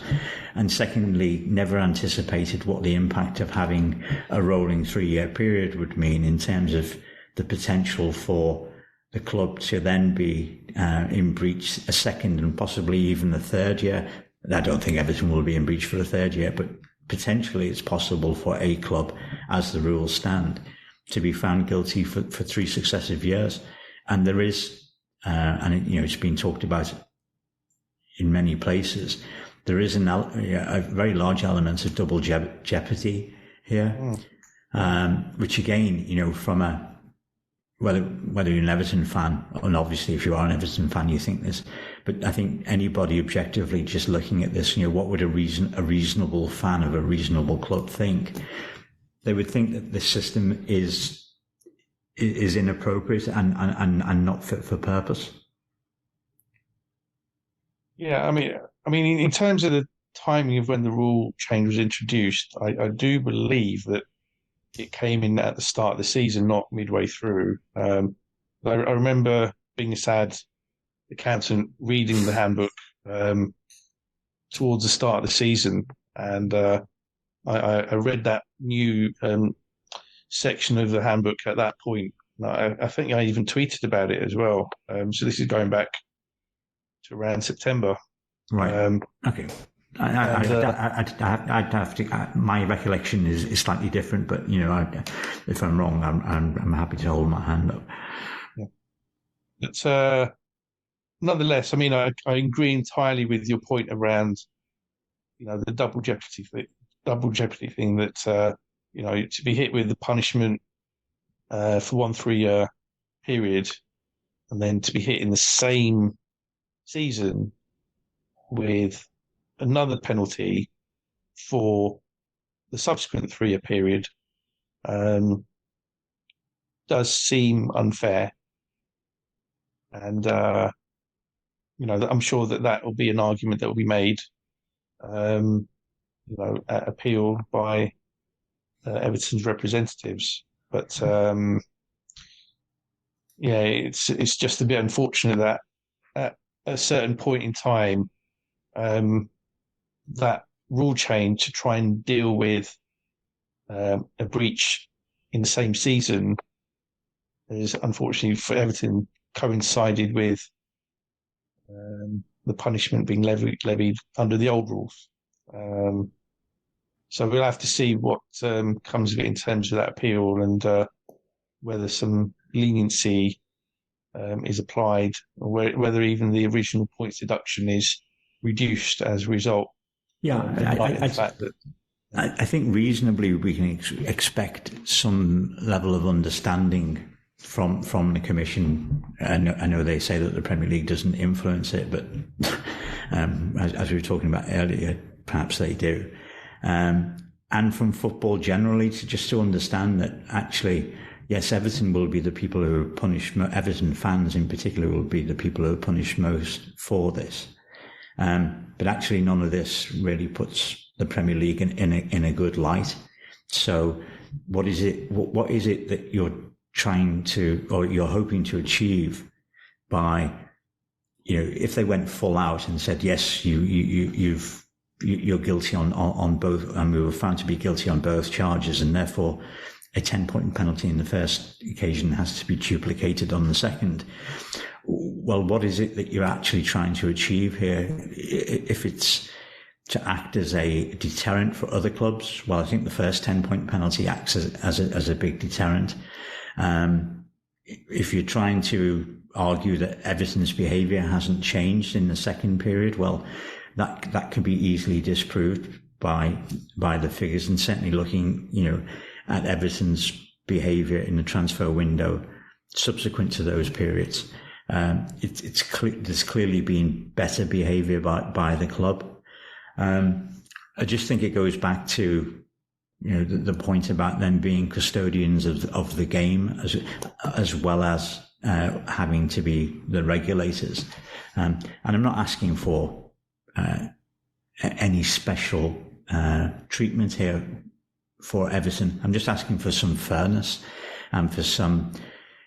And secondly, never anticipated what the impact of having a rolling 3-year period would mean in terms of the potential for the club to then be in breach a second and possibly even the third year. I don't think Everton will be in breach for the third year, but potentially it's possible for a club, as the rules stand, to be found guilty for 3 successive years. And there is, it's been talked about in many places, there is a very large element of double jeopardy here, which again, from a whether you're an Everton fan, and obviously if you are an Everton fan, you think this, but I think anybody objectively just looking at this, what would a reasonable fan of a reasonable club think? They would think that this system is inappropriate and not fit for purpose. Yeah, I mean, in terms of the timing of when the rule change was introduced, I do believe that it came in at the start of the season, not midway through. I remember being a sad accountant reading the handbook towards the start of the season, and I read that new section of the handbook at that point. I think I even tweeted about it as well. So this is going back to around September. Right. Okay. I'd have to. My recollection is slightly different, but if I'm wrong, I'm happy to hold my hand up. Yeah. But nonetheless, I agree entirely with your point around, the double jeopardy thing. That to be hit with the punishment for 1 3-year period, and then to be hit in the same season with another penalty for the subsequent 3-year period does seem unfair. And, I'm sure that will be an argument that will be made appealed by Everton's representatives. But it's just a bit unfortunate that at a certain point in time, that rule change to try and deal with a breach in the same season is, unfortunately for Everton, coincided with the punishment being levied under the old rules. So we'll have to see what comes of it in terms of that appeal, and whether some leniency is applied, or whether even the original points deduction is reduced as a result. I think reasonably we can expect some level of understanding from the Commission. I know they say that the Premier League doesn't influence it, but as we were talking about earlier, perhaps they do. And from football generally, to understand that actually, yes, Everton will be the people who are punished. Everton fans in particular will be the people who are punished most for this. But actually, none of this really puts the Premier League in a good light. So, what is it? What is it that you're trying to, or you're hoping to achieve by, if they went full out and said, yes, you're guilty on both, and we were found to be guilty on both charges, and therefore a 10-point penalty in the first occasion has to be duplicated on the second. Well, what is it that you're actually trying to achieve here? If it's to act as a deterrent for other clubs, well, I think the first 10-point penalty acts as a big deterrent. If you're trying to argue that Everton's behaviour hasn't changed in the second period, well, that can be easily disproved by the figures, and certainly looking, at Everton's behaviour in the transfer window subsequent to those periods. There's clearly been better behaviour by the club. I just think it goes back to, the point about them being custodians of the game as well as having to be the regulators. And I'm not asking for any special treatment here for Everton. I'm just asking for some fairness and for some,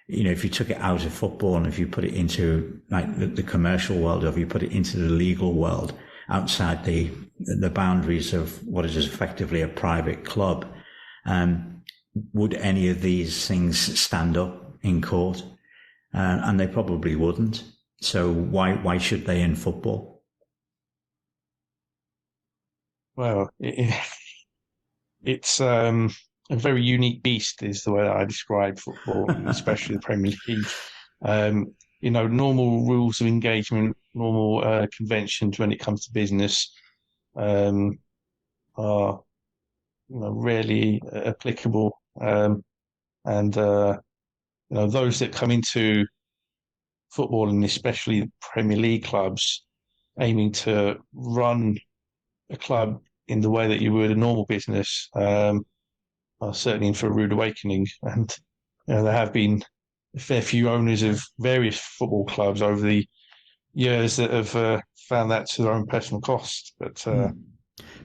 if you took it out of football and if you put it into like the commercial world, or if you put it into the legal world outside the boundaries of what is effectively a private club, would any of these things stand up in court? And they probably wouldn't. So why should they in football? Well, it's a very unique beast, is the way that I describe football, especially the Premier League. Normal rules of engagement, normal conventions when it comes to business are rarely applicable. And those that come into football, and especially Premier League clubs, aiming to run a club in the way that you would a normal business, are certainly in for a rude awakening. And there have been a fair few owners of various football clubs over the years that have found that to their own personal cost. But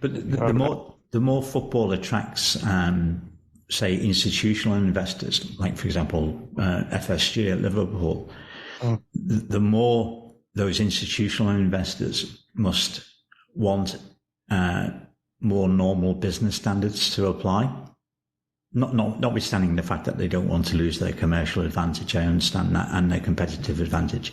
the more football attracts, say, institutional investors, like for example FSG at Liverpool, the more those institutional investors must want more normal business standards to apply. Notwithstanding the fact that they don't want to lose their commercial advantage, I understand that, and their competitive advantage.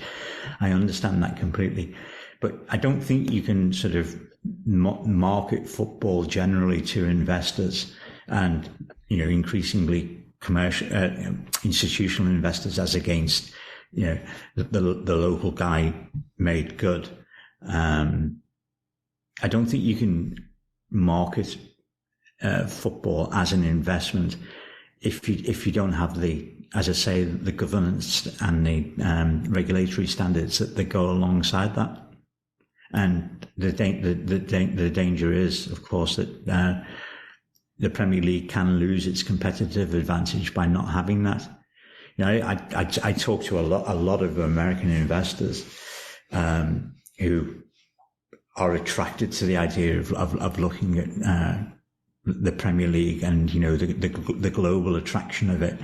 I understand that completely. But I don't think you can sort of market football generally to investors and, increasingly commercial, institutional investors as against, the local guy made good. I don't think you can market football as an investment if you don't have the, as I say, the governance and the regulatory standards that go alongside that. And the danger is, of course, that the Premier League can lose its competitive advantage by not having that. I talk to a lot of American investors who are attracted to the idea of looking at the Premier League and, you know, the global attraction of it,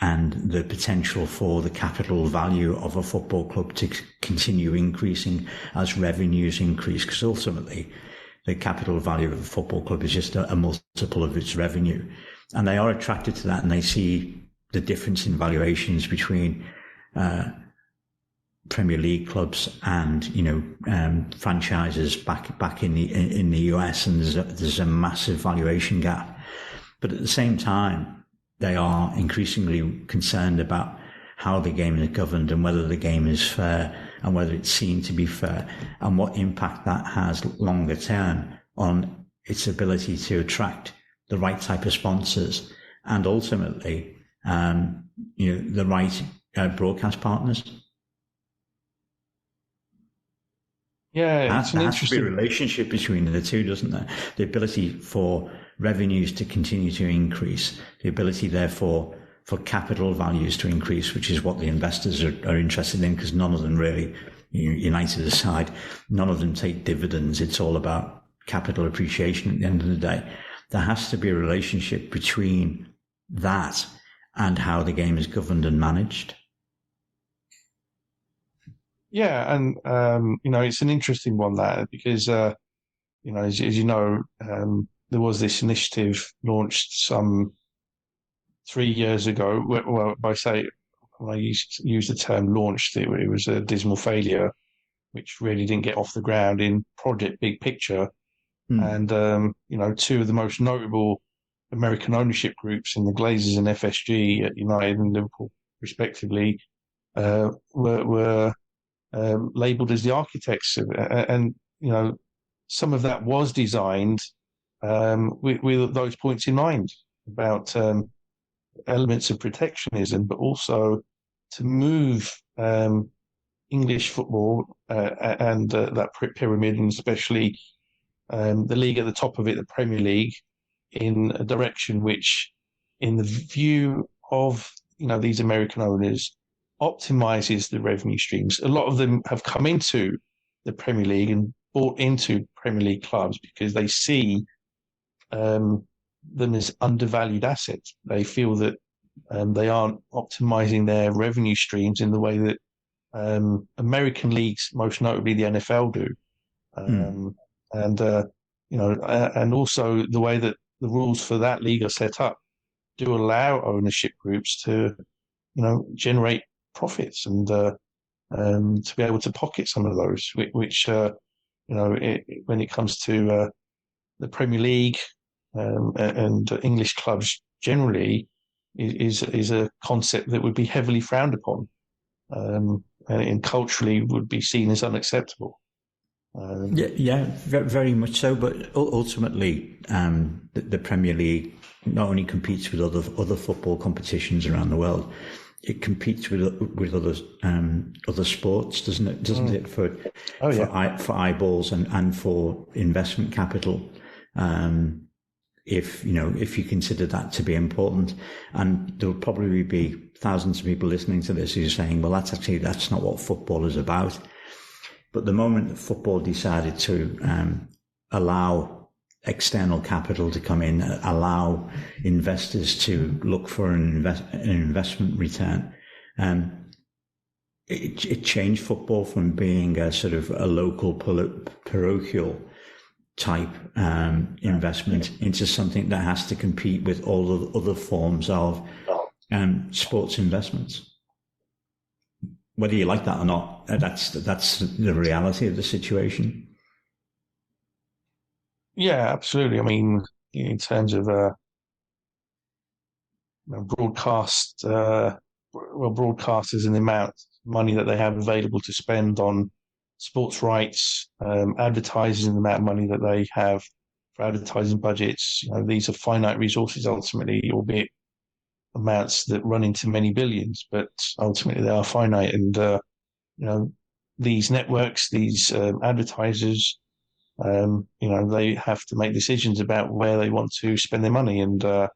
and the potential for the capital value of a football club to continue increasing as revenues increase, because ultimately the capital value of a football club is just a multiple of its revenue. And they are attracted to that, and they see the difference in valuations between Premier League clubs and, you know, franchises back in the US, and there's a massive valuation gap. But at the same time, they are increasingly concerned about how the game is governed and whether the game is fair and whether it's seen to be fair, and what impact that has longer term on its ability to attract the right type of sponsors and ultimately, you know, the right broadcast partners. Yeah, it's there has to be a relationship between the two, doesn't there? The ability for revenues to continue to increase, the ability, therefore, for capital values to increase, which is what the investors are interested in, because none of them really, United aside, none of them take dividends. It's all about capital appreciation at the end of the day. There has to be a relationship between that and how the game is governed and managed. Yeah, and you know, it's an interesting one, that, because you know, as you know, there was this initiative launched some 3 years ago. Well, when I use the term launched, it was a dismal failure, which really didn't get off the ground in Project Big Picture. And you know, two of the most notable American ownership groups in the Glazers and FSG at United and Liverpool, respectively, were labelled as the architects, and you know, some of that was designed with those points in mind about elements of protectionism, but also to move English football and that pyramid, and especially the league at the top of it, the Premier League, in a direction which, in the view of, you know, these American owners, optimizes the revenue streams. A lot of them have come into the Premier League and bought into Premier League clubs because they see them as undervalued assets. They feel that they aren't optimizing their revenue streams in the way that American leagues, most notably the NFL, do. And you know, and also the way that the rules for that league are set up do allow ownership groups to, you know, generate profits and to be able to pocket some of those, which you know, when it comes to the Premier League and English clubs generally, is a concept that would be heavily frowned upon, and culturally would be seen as unacceptable. Yeah, very much so. But ultimately, the Premier League not only competes with other football competitions around the world, it competes with other sports, doesn't it? Doesn't it, for eyeballs and for investment capital? If you consider that to be important, and there will probably be thousands of people listening to this who are saying, well, that's not what football is about. But the moment that football decided to allow external capital to come in, allow investors to look for an investment return, it changed football from being a sort of a local parochial type investment into something that has to compete with all the other forms of sports investments. Whether you like that or not, that's the reality of the situation. Yeah, absolutely. I mean, in terms of broadcast, broadcasters and the amount of money that they have available to spend on sports rights, advertisers and the amount of money that they have for advertising budgets, you know, these are finite resources ultimately, albeit amounts that run into many billions, but ultimately they are finite. And you know, these networks, these advertisers, you know, they have to make decisions about where they want to spend their money, and you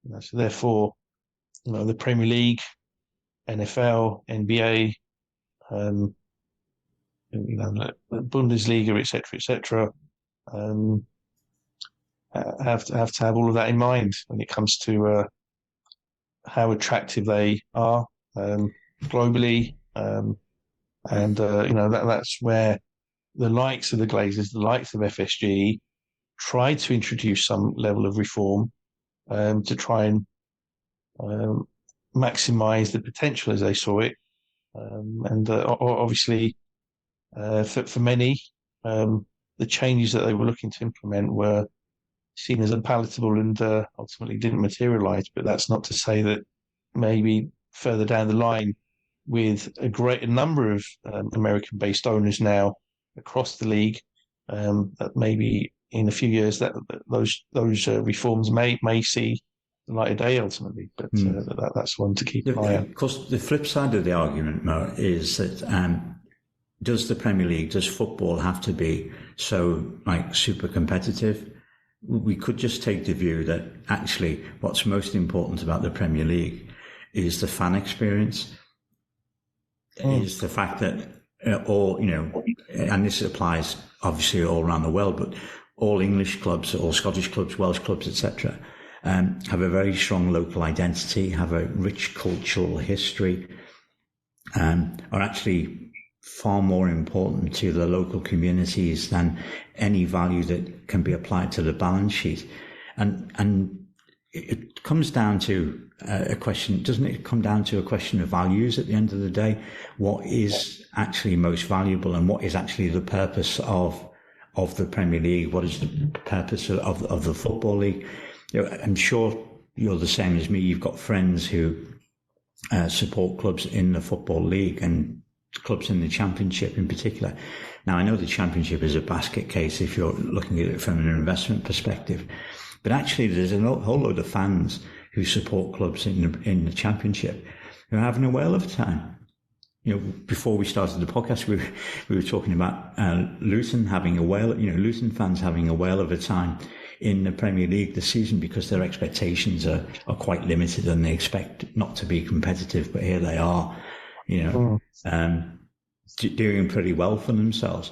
know, so therefore, you know, the Premier League, NFL, NBA, the Bundesliga, etc., have to have all of that in mind when it comes to how attractive they are globally, and that's where the likes of the Glazers, the likes of FSG, tried to introduce some level of reform to try and maximise the potential as they saw it, and obviously for many, the changes that they were looking to implement were seen as unpalatable and ultimately didn't materialise. But that's not to say that maybe further down the line, with a greater number of American-based owners now across the league, that maybe in a few years that those reforms may see the light of day ultimately. But that's one to keep an eye on. Of course, the flip side of the argument, Mo, is that does the Premier League, does football have to be so super competitive? We could just take the view that actually what's most important about the Premier League is the fan experience, is the fact that and this applies obviously all around the world, but all English clubs, all Scottish clubs, Welsh clubs, etc., have a very strong local identity, have a rich cultural history, are actually far more important to the local communities than any value that can be applied to the balance sheet. And it comes down to a question, doesn't it come down to a question of values at the end of the day? What is actually most valuable and what is actually the purpose of the Premier League? What is the purpose of the Football League? I'm sure you're the same as me. You've got friends who support clubs in the Football League and clubs in the Championship in particular. Now, I know the Championship is a basket case if you're looking at it from an investment perspective, but actually there's a whole load of fans who support clubs in the Championship who are having a whale of a time. Before we started the podcast, we were talking about Luton having a whale. Luton fans having a whale of a time in the Premier League this season because their expectations are quite limited and they expect not to be competitive, but here they are. Doing pretty well for themselves,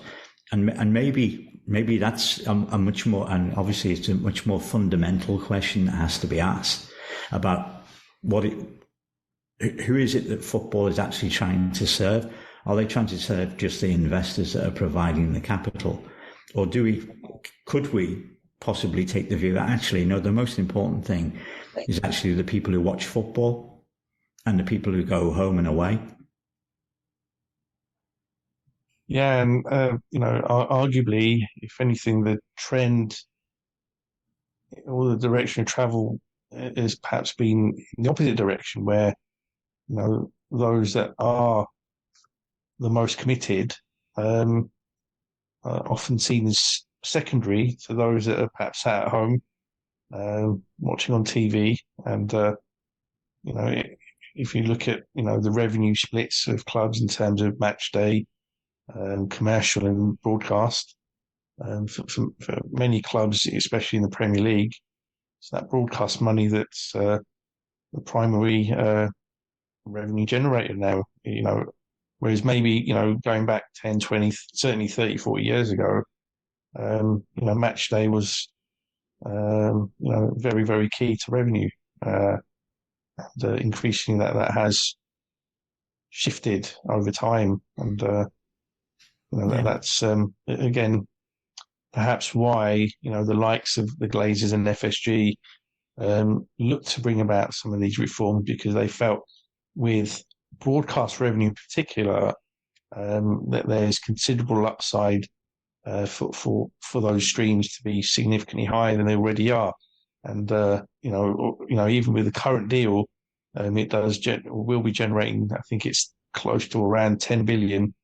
and maybe that's a much more, and obviously it's a much more fundamental question that has to be asked about who is it that football is actually trying to serve? Are they trying to serve just the investors that are providing the capital, or could we possibly take the view that actually the most important thing is actually the people who watch football and the people who go home and away? Yeah, and arguably, if anything, the trend or the direction of travel has perhaps been in the opposite direction, where those that are the most committed are often seen as secondary to those that are perhaps sat at home watching on TV. And if you look at the revenue splits of clubs in terms of match day, commercial and broadcast, for many clubs, especially in the Premier League, it's that broadcast money that's the primary revenue generator now. Whereas maybe going back 10, 20, certainly 30, 40 years ago, match day was very, very key to revenue. And increasingly that has shifted over time, and that's again perhaps why the likes of the Glazers and FSG looked to bring about some of these reforms, because they felt with broadcast revenue in particular that there's considerable upside for those streams to be significantly higher than they already are. And even with the current deal, it will be generating, I think it's close to around 10 billion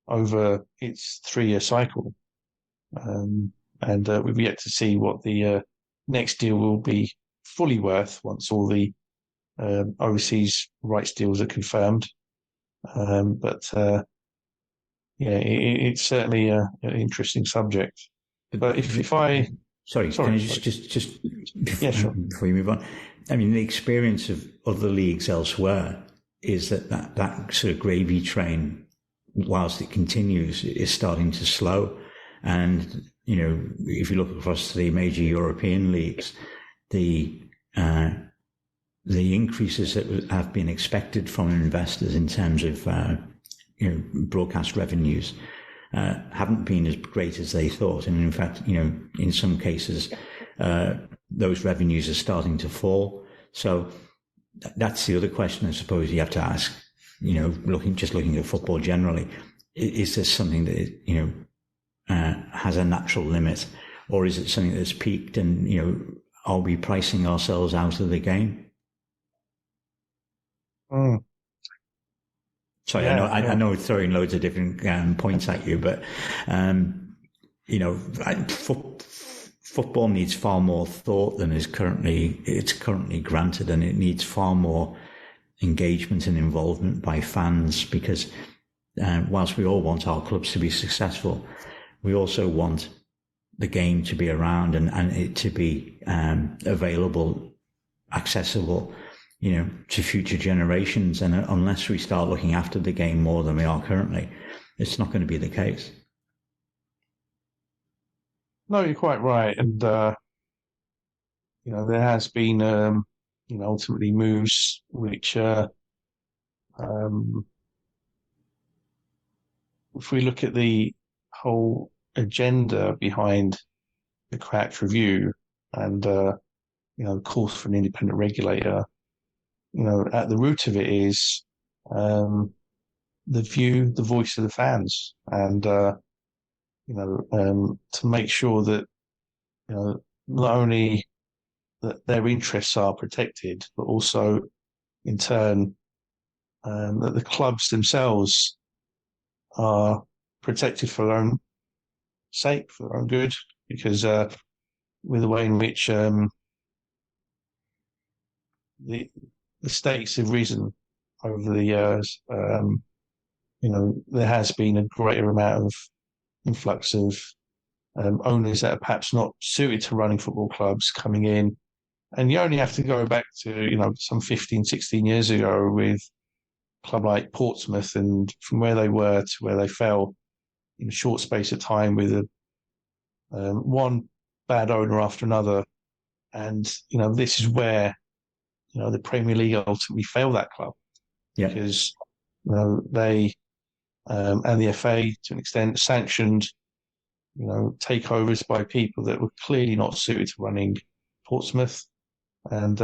over its 3-year cycle. And we've yet to see what the next deal will be fully worth once all the overseas rights deals are confirmed. It's certainly an interesting subject. But if I... Sorry, can I just yeah, sure. Before you move on, I mean, the experience of other leagues elsewhere is that sort of gravy train whilst it continues, is starting to slow. And, if you look across the major European leagues, the increases that have been expected from investors in terms of, broadcast revenues haven't been as great as they thought. And in fact, in some cases, those revenues are starting to fall. So that's the other question I suppose you have to ask, looking at football generally. Is this something that, has a natural limit, or is it something that's peaked and, are we pricing ourselves out of the game? Sorry, yeah, I know throwing loads of different points at you, but, football needs far more thought than it's currently granted, and it needs far more engagement and involvement by fans, because whilst we all want our clubs to be successful, we also want the game to be around and it to be available, accessible, to future generations. And unless we start looking after the game more than we are currently, it's not going to be the case. No, you're quite right. And, there has been, ultimately moves which, if we look at the whole agenda behind the cracked review and, the calls for an independent regulator, at the root of it is the voice of the fans, and to make sure that not only that their interests are protected, but also in turn that the clubs themselves are protected for their own sake, for their own good, because with the way in which the stakes have risen over the years, there has been a greater amount of influx of owners that are perhaps not suited to running football clubs coming in. And you only have to go back to, some 15, 16 years ago with a club like Portsmouth, and from where they were to where they fell in a short space of time with one bad owner after another. And, this is where, the Premier League ultimately failed that club. Yeah. Because, they and the FA to an extent sanctioned, takeovers by people that were clearly not suited to running Portsmouth. And,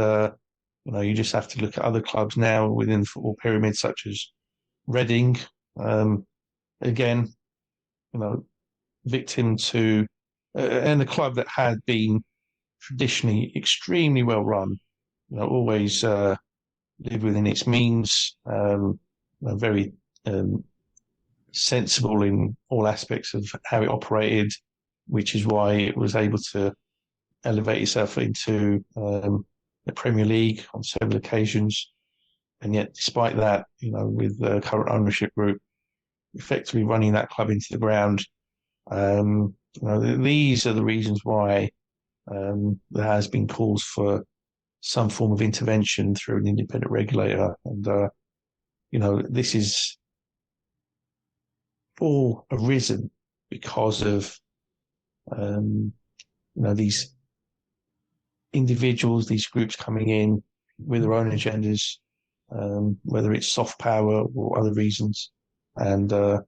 you just have to look at other clubs now within the football pyramid, such as Reading. Again, victim to, and a club that had been traditionally extremely well run, always lived within its means, very sensible in all aspects of how it operated, which is why it was able to elevate itself into the Premier League on several occasions. And yet, despite that, with the current ownership group effectively running that club into the ground, these are the reasons why there has been calls for some form of intervention through an independent regulator. And, this is all arisen because of, these individuals, these groups coming in with their own agendas, whether it's soft power or other reasons. And, there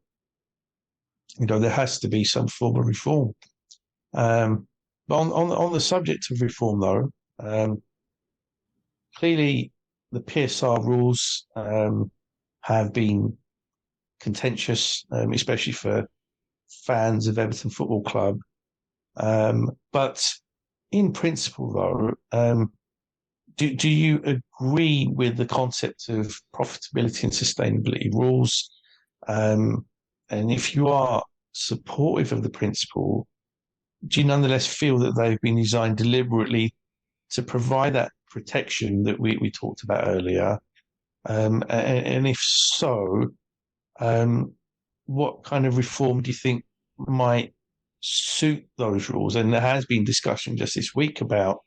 has to be some form of reform. But on the subject of reform, though, clearly the PSR rules have been contentious, especially for fans of Everton Football Club. But in principle, though, do you agree with the concept of profitability and sustainability rules? And if you are supportive of the principle, do you nonetheless feel that they've been designed deliberately to provide that protection that we talked about earlier? And if so, what kind of reform do you think might suit those rules? And there has been discussion just this week about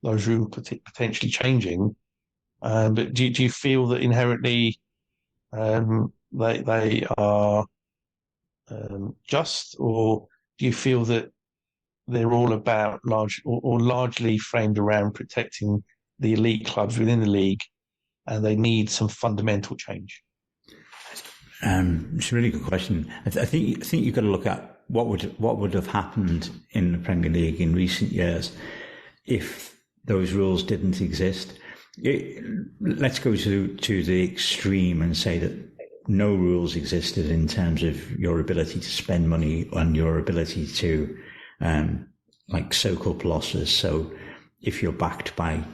those rules potentially changing. But do you feel that inherently they are just, or do you feel that they're all about or largely framed around protecting the elite clubs within the league, and they need some fundamental change? It's a really good question. I think you've got to look at what would have happened in the Premier League in recent years if those rules didn't exist. Let's go to the extreme and say that no rules existed in terms of your ability to spend money and your ability to soak up losses. So if you're backed by,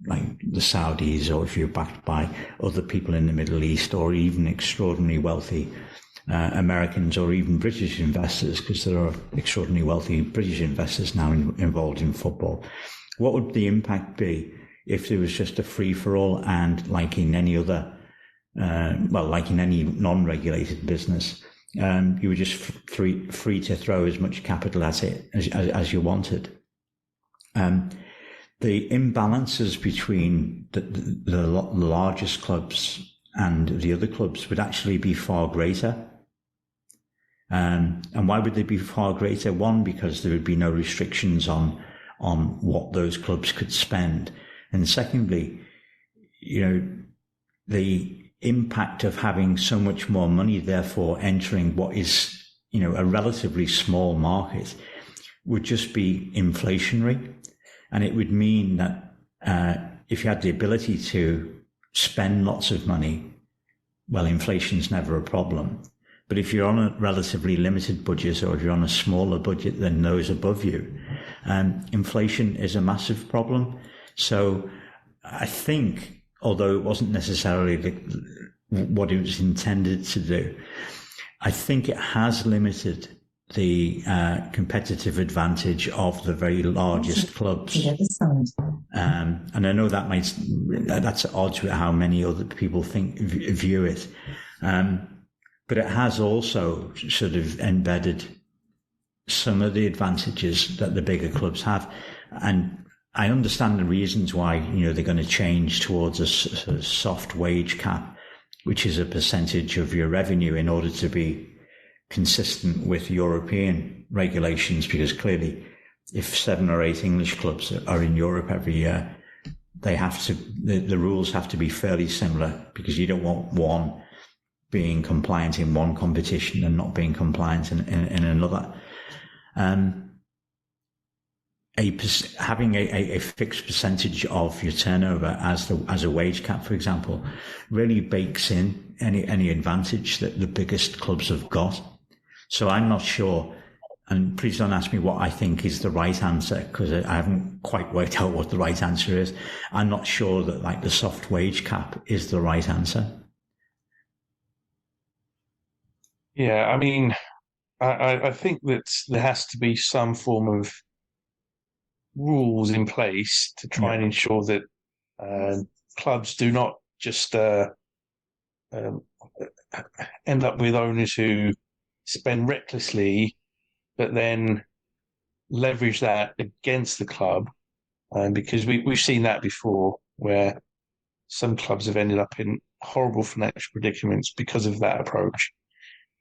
like the Saudis, or if you're backed by other people in the Middle East, or even extraordinarily wealthy Americans, or even British investors, because there are extraordinarily wealthy British investors now involved in football, what would the impact be if there was just a free-for-all, and like in any other, like in any non-regulated business, you were just free to throw as much capital at it as you wanted? The imbalances between the largest clubs and the other clubs would actually be far greater. And why would they be far greater? One, because there would be no restrictions on what those clubs could spend. And secondly, the impact of having so much more money, therefore entering what is, a relatively small market, would just be inflationary. And it would mean that if you had the ability to spend lots of money, well, inflation's never a problem. But if you're on a relatively limited budget, or if you're on a smaller budget than those above you, inflation is a massive problem. So I think, although it wasn't necessarily what it was intended to do, I think it has limited the competitive advantage of the very largest clubs. And I know that's at odds with how many other people view it. But it has also sort of embedded some of the advantages that the bigger clubs have. And I understand the reasons why, they're going to change towards a sort of soft wage cap, which is a percentage of your revenue, in order to be consistent with European regulations, because clearly if 7 or 8 English clubs are in Europe every year, the rules have to be fairly similar, because you don't want one being compliant in one competition and not being compliant in another. Having a fixed percentage of your turnover as a wage cap, for example, really bakes in any advantage that the biggest clubs have got. So I'm not sure, and please don't ask me what I think is the right answer, because I haven't quite worked out what the right answer is. I'm not sure that the soft wage cap is the right answer. Yeah, I mean, I think that there has to be some form of rules in place to try and ensure that clubs do not just end up with owners who spend recklessly, but then leverage that against the club. Because we've seen that before, where some clubs have ended up in horrible financial predicaments because of that approach,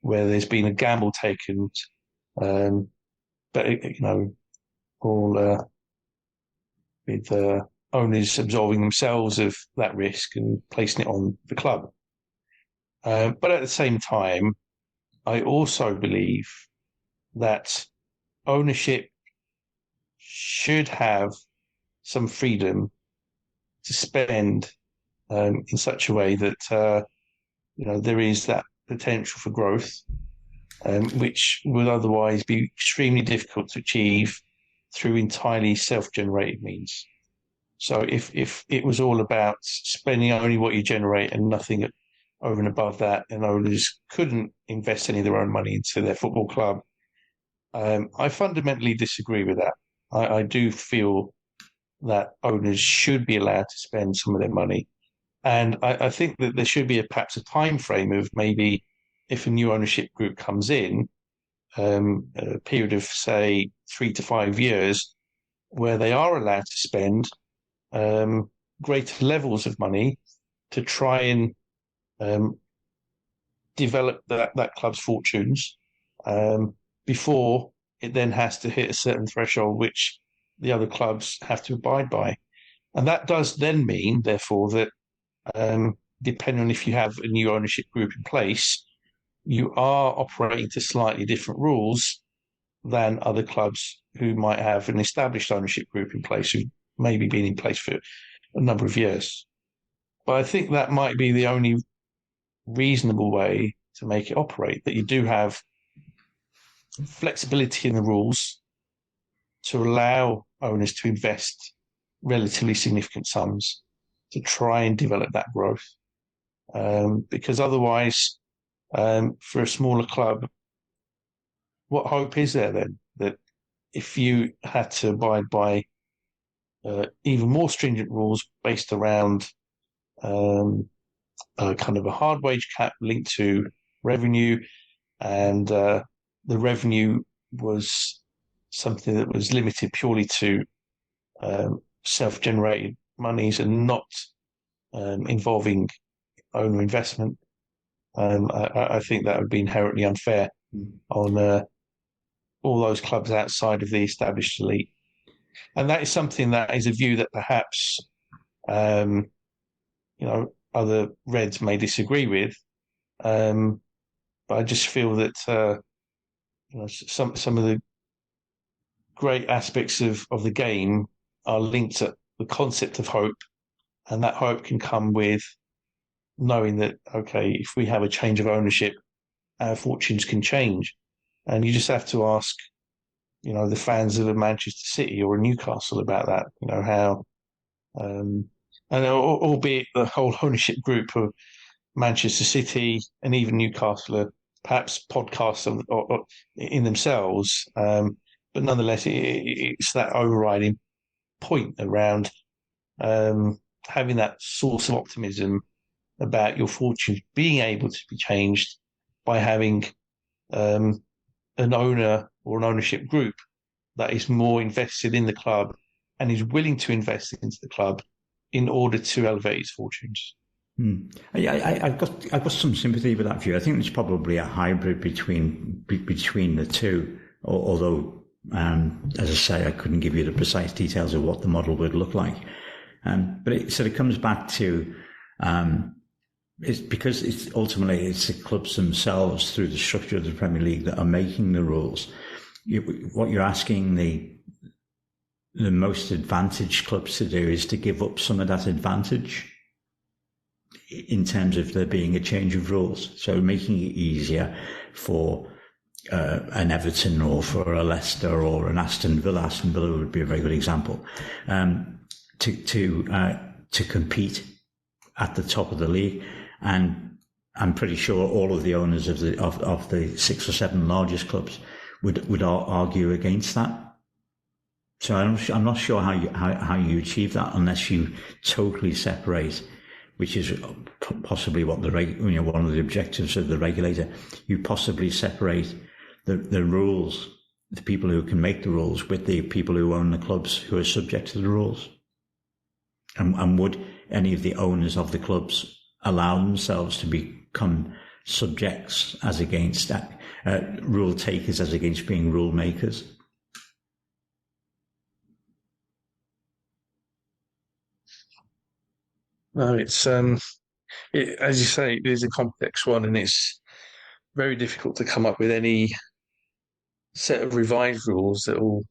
where there's been a gamble taken, but all with owners absolving themselves of that risk and placing it on the club. But at the same time, I also believe that ownership should have some freedom to spend in such a way that there is that potential for growth, which would otherwise be extremely difficult to achieve through entirely self-generated means. So if it was all about spending only what you generate and nothing over and above that, and owners couldn't invest any of their own money into their football club, I fundamentally disagree with that. I do feel that owners should be allowed to spend some of their money. And I think that there should be perhaps a time frame of, maybe if a new ownership group comes in, a period of, say, 3 to 5 years, where they are allowed to spend greater levels of money to try and develop that club's fortunes before it then has to hit a certain threshold, which the other clubs have to abide by. And that does then mean, therefore, that depending on if you have a new ownership group in place, you are operating to slightly different rules than other clubs who might have an established ownership group in place, who maybe been in place for a number of years. But I think that might be the only reasonable way to make it operate, that you do have flexibility in the rules to allow owners to invest relatively significant sums to try and develop that growth. Because otherwise, for a smaller club, what hope is there then that if you had to abide by even more stringent rules based around kind of a hard wage cap linked to revenue, and the revenue was something that was limited purely to self-generated monies and not involving owner investment, I think that would be inherently unfair on all those clubs outside of the established elite. And that is something that is a view that perhaps, other Reds may disagree with. But I just feel that, some of the great aspects of the game are linked to the concept of hope. And that hope can come with knowing that, okay, if we have a change of ownership, our fortunes can change. And you just have to ask, the fans of a Manchester City or a Newcastle about that, how, and albeit the whole ownership group of Manchester City and even Newcastle are perhaps podcasts in themselves, but nonetheless, it's that overriding point around having that source of optimism about your fortunes being able to be changed by having an owner or an ownership group that is more invested in the club and is willing to invest into the club in order to elevate its fortunes. I've got some sympathy with that view. I think there's probably a hybrid between the two, although, as I say, I couldn't give you the precise details of what the model would look like. But it sort of comes back to it's because it's ultimately the clubs themselves through the structure of the Premier League that are making the rules. What you're asking the most advantaged clubs to do is to give up some of that advantage in terms of there being a change of rules. So making it easier for an Everton or for a Leicester or an Aston Villa. Aston Villa would be a very good example, to compete at the top of the league. And I'm pretty sure all of the owners of the 6 or 7 largest clubs would argue against that. So I'm not sure how you achieve that unless you totally separate, which is possibly what one of the objectives of the regulator. You possibly separate the rules, the people who can make the rules, with the people who own the clubs who are subject to the rules. And would any of the owners of the clubs allow themselves to become subjects as against rule takers as against being rule makers? No, it's as you say, it is a complex one, and it's very difficult to come up with any set of revised rules that will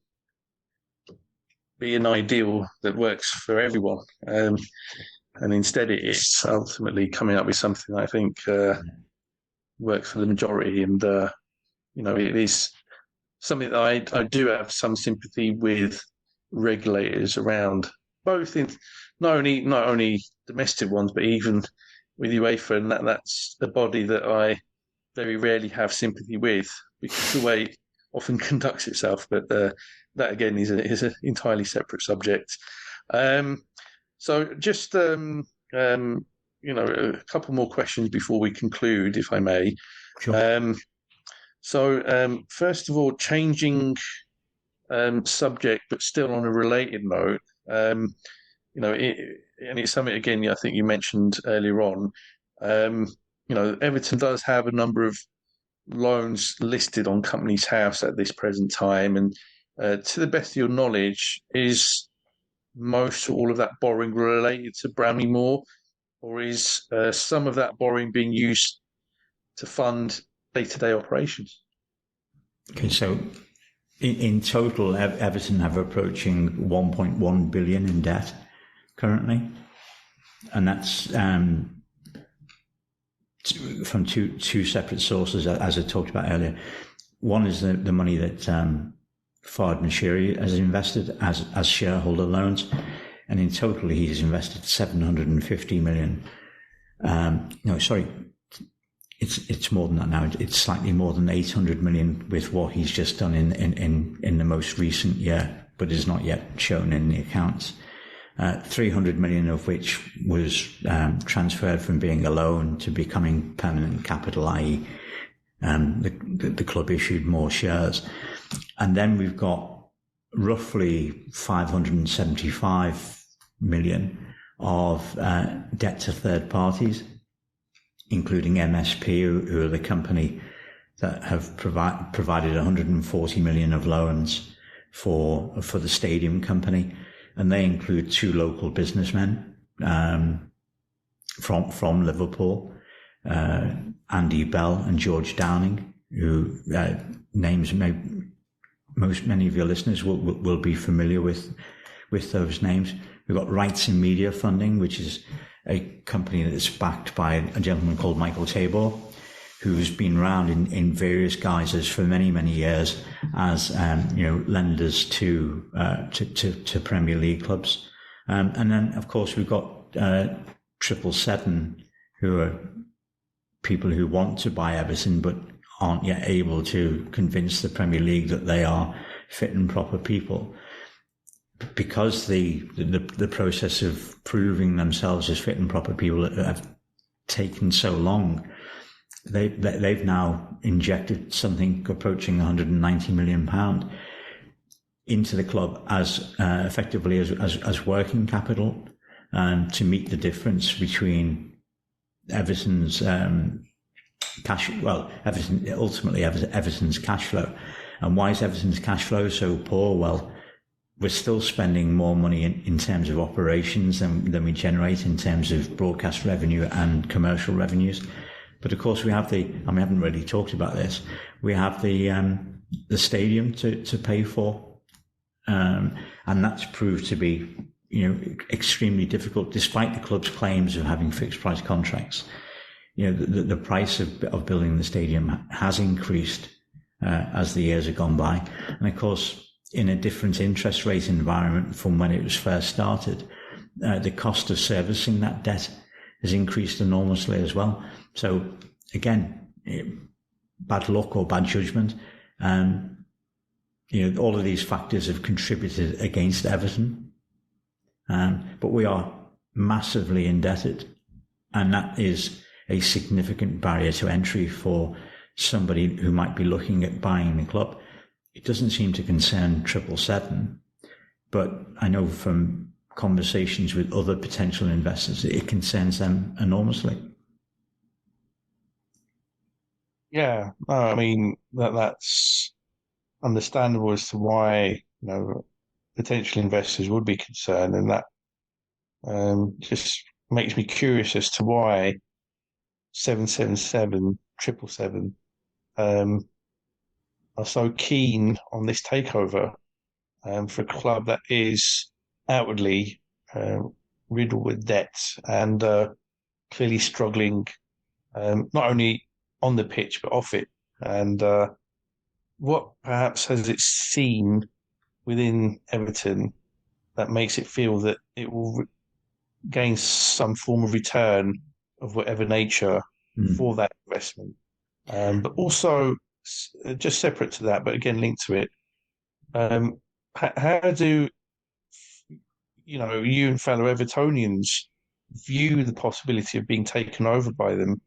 be an ideal that works for everyone. And instead, it's ultimately coming up with something I think works for the majority. And it is something that I do have some sympathy with regulators around, both in not only domestic ones, but even with UEFA, and that's a body that I very rarely have sympathy with because the way it often conducts itself. But that again is an entirely separate subject. So just a couple more questions before we conclude, if I may. Sure. So first of all, changing subject, but still on a related note. And it's something again I think you mentioned earlier on. Everton does have a number of loans listed on Companies House at this present time, and to the best of your knowledge, is most or all of that borrowing related to Bramley Moore, or is some of that borrowing being used to fund day-to-day operations? Okay, so in total, Everton have approaching 1.1 billion in debt currently, and that's from two separate sources, as I talked about earlier. One is the money that Fard Mashiri has invested as shareholder loans, and in total he's invested 750 million. It's more than that now. It's slightly more than 800 million with what he's just done in the most recent year, but is not yet shown in the accounts. 300 million of which was transferred from being a loan to becoming permanent capital, i.e. The club issued more shares. And then we've got roughly 575 million of debt to third parties, including MSP, who are the company that have provided 140 million of loans for the stadium company. And they include two local businessmen from Liverpool, Andy Bell and George Downing, who names many of your listeners will be familiar with those names. We've got Rights in Media Funding, which is a company that's backed by a gentleman called Michael Tabor, who's been around in various guises for many, many years as lenders to Premier League clubs. And then, of course, we've got 777, who are people who want to buy Everton but aren't yet able to convince the Premier League that they are fit and proper people. Because the process of proving themselves as fit and proper people have taken so long, they've now injected something approaching £190 million into the club as effectively as working capital, to meet the difference between Everton's Everton's cash flow. And why is Everton's cash flow so poor? Well, we're still spending more money in terms of operations than we generate in terms of broadcast revenue and commercial revenues. But of course we have and we haven't really talked about this, we have the stadium to pay for. And that's proved to be, extremely difficult, despite the club's claims of having fixed price contracts. The price of building the stadium has increased as the years have gone by. And of course, in a different interest rate environment from when it was first started, the cost of servicing that debt has increased enormously as well. So again, bad luck or bad judgment. All of these factors have contributed against Everton. But we are massively indebted, and that is a significant barrier to entry for somebody who might be looking at buying the club. It doesn't seem to concern 777, but I know from conversations with other potential investors, it concerns them enormously. Yeah, no, I mean that's understandable as to why potential investors would be concerned, and that just makes me curious as to why 777, 777 are so keen on this takeover for a club that is outwardly riddled with debt and clearly struggling, not only on the pitch but off it. And what perhaps has it seen within Everton that makes it feel that it will gain some form of return of whatever nature for that investment? But also, just separate to that, but again linked to it, how do you and fellow Evertonians view the possibility of being taken over by them?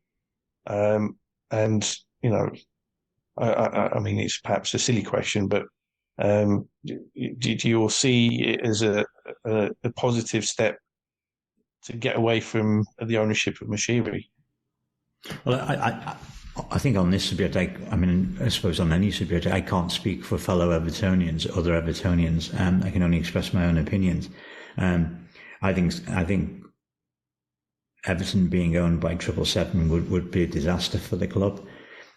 And I mean, it's perhaps a silly question, but do you all see it as a positive step to get away from the ownership of Mashiri? Well, I think on this subject, I suppose on any subject, I can't speak for fellow Evertonians, other Evertonians. I can only express my own opinions. I think Everton being owned by 777 would be a disaster for the club.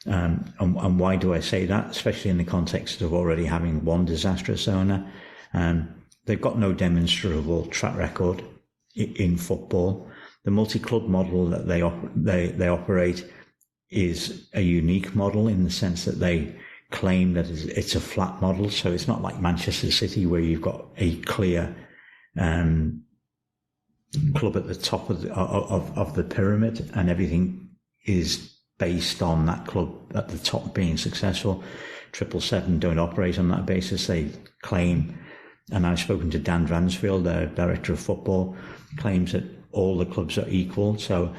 And why do I say that? Especially in the context of already having one disastrous owner. They've got no demonstrable track record in football. The multi-club model that they operate is a unique model in the sense that they claim that it's a flat model. So it's not like Manchester City where you've got a clear club at the top of the pyramid and everything is based on that club at the top being successful. 777 don't operate on that basis. They claim, and I've spoken to Dan Dransfield, their director of football, claims that all the clubs are equal. So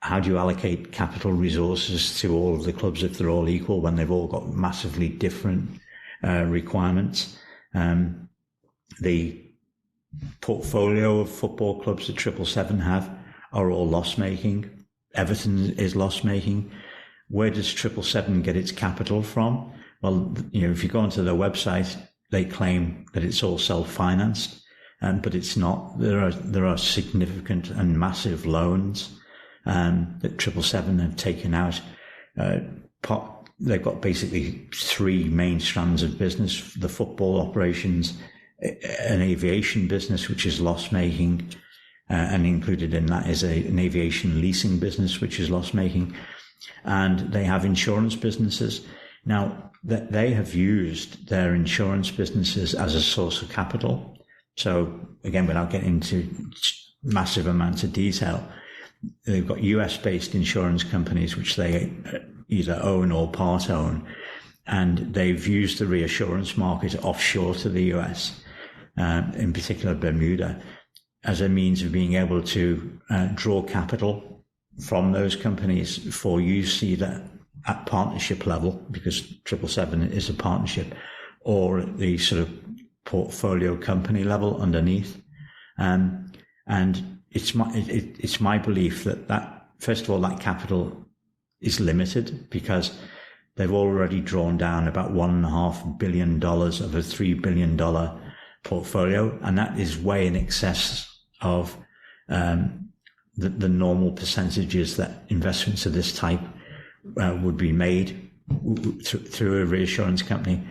how do you allocate capital resources to all of the clubs if they're all equal when they've all got massively different requirements? The portfolio of football clubs that 777 have are all loss-making. Everton is loss-making. Where does 777 get its capital from? Well, if you go onto their website, they claim that it's all self-financed, but it's not. There are significant and massive loans that 777 have taken out. They've got basically three main strands of business: the football operations, an aviation business which is loss-making, and included in that is an aviation leasing business which is loss-making, and they have insurance businesses. Now, they have used their insurance businesses as a source of capital. So again, without getting into massive amounts of detail, they've got US-based insurance companies which they either own or part own, and they've used the reinsurance market offshore to the US, in particular Bermuda, as a means of being able to draw capital from those companies for use either at partnership level, because 777 is a partnership, or at the sort of portfolio company level underneath. And it's my belief that first of all, that capital is limited because they've already drawn down about $1.5 billion of a $3 billion portfolio, and that is way in excess of the normal percentages that investments of this type would be made through a reinsurance company.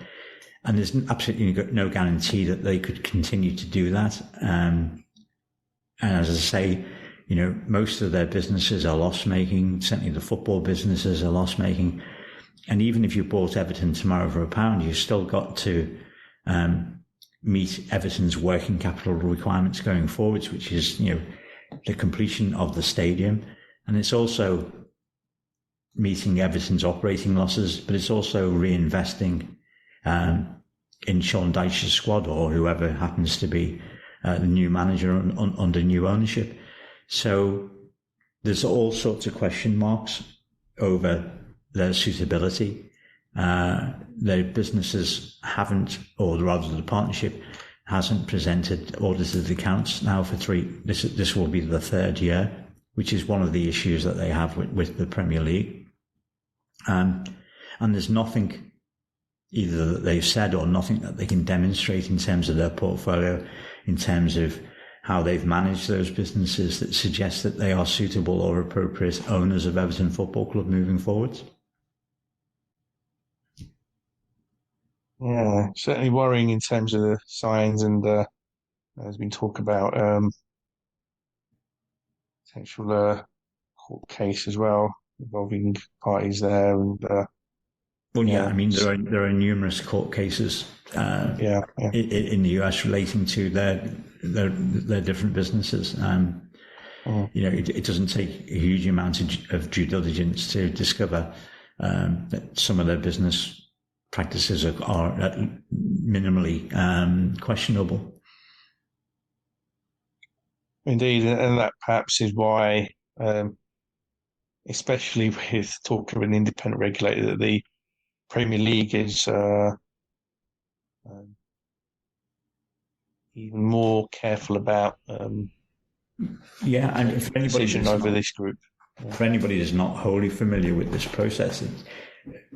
And there's absolutely no guarantee that they could continue to do that. And as I say, most of their businesses are loss-making. Certainly the football businesses are loss-making. And even if you bought Everton tomorrow for £1, you've still got to meet Everton's working capital requirements going forwards, which is, the completion of the stadium. And it's also meeting Everton's operating losses, but it's also reinvesting in Sean Dyche's squad or whoever happens to be the new manager under new ownership. So there's all sorts of question marks over their suitability. Their businesses haven't, or rather the partnership hasn't presented audited accounts now for this will be the third year, which is one of the issues that they have with the Premier League. And there's nothing either that they've said or nothing that they can demonstrate in terms of their portfolio, in terms of how they've managed those businesses that suggest that they are suitable or appropriate owners of Everton Football Club moving forwards. Yeah, certainly worrying in terms of the signs, and there's been talk about potential court case as well involving parties there, and well, yeah, I mean there are numerous court cases in the US relating to their different businesses. It doesn't take a huge amount of due diligence to discover that some of their business practices are minimally questionable. Indeed, and that perhaps is why, especially with talk of an independent regulator, that the Premier League is even more careful about and if decision over this group. For anybody who's not wholly familiar with this process,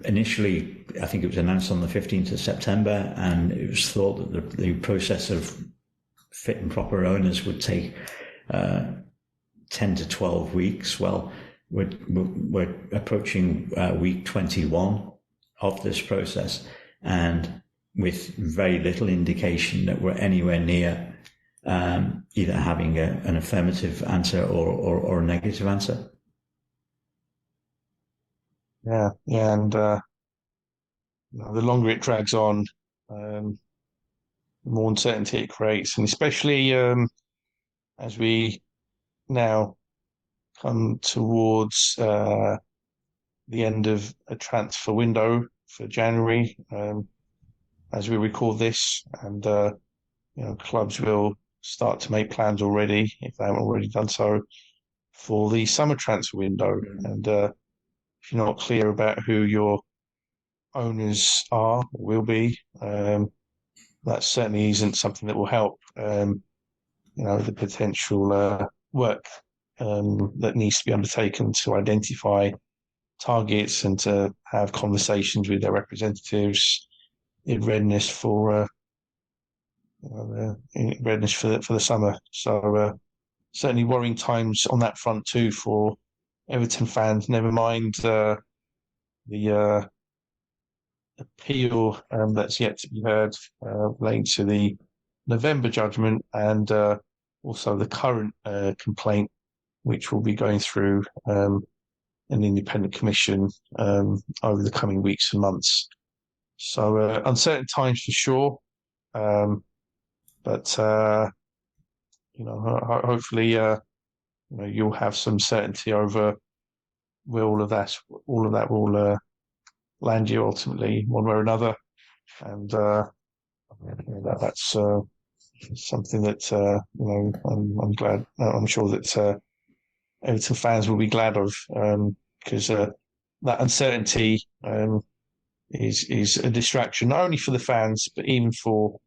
initially, I think it was announced on the 15th of September, and it was thought that the process of fit and proper owners would take 10 to 12 weeks. Well, we're approaching week 21 of this process, and with very little indication that we're anywhere near either having an affirmative answer or a negative answer. Yeah, and the longer it drags on, the more uncertainty it creates, and especially as we now come towards the end of a transfer window for January, as we record this, and clubs will start to make plans already, if they haven't already done so, for the summer transfer window. And if you're not clear about who your owners are or will be, that certainly isn't something that will help. The potential work that needs to be undertaken to identify targets and to have conversations with their representatives in readiness for the summer. So certainly worrying times on that front too for Everton fans. Never mind the appeal that's yet to be heard relating to the November judgment, and also the current complaint, which will be going through an independent commission over the coming weeks and months. So uncertain times for sure, but hopefully you'll have some certainty over where all of that will land you ultimately, one way or another, and that's something that I'm glad. I'm sure that Everton fans will be glad of, because that uncertainty is a distraction not only for the fans but even for,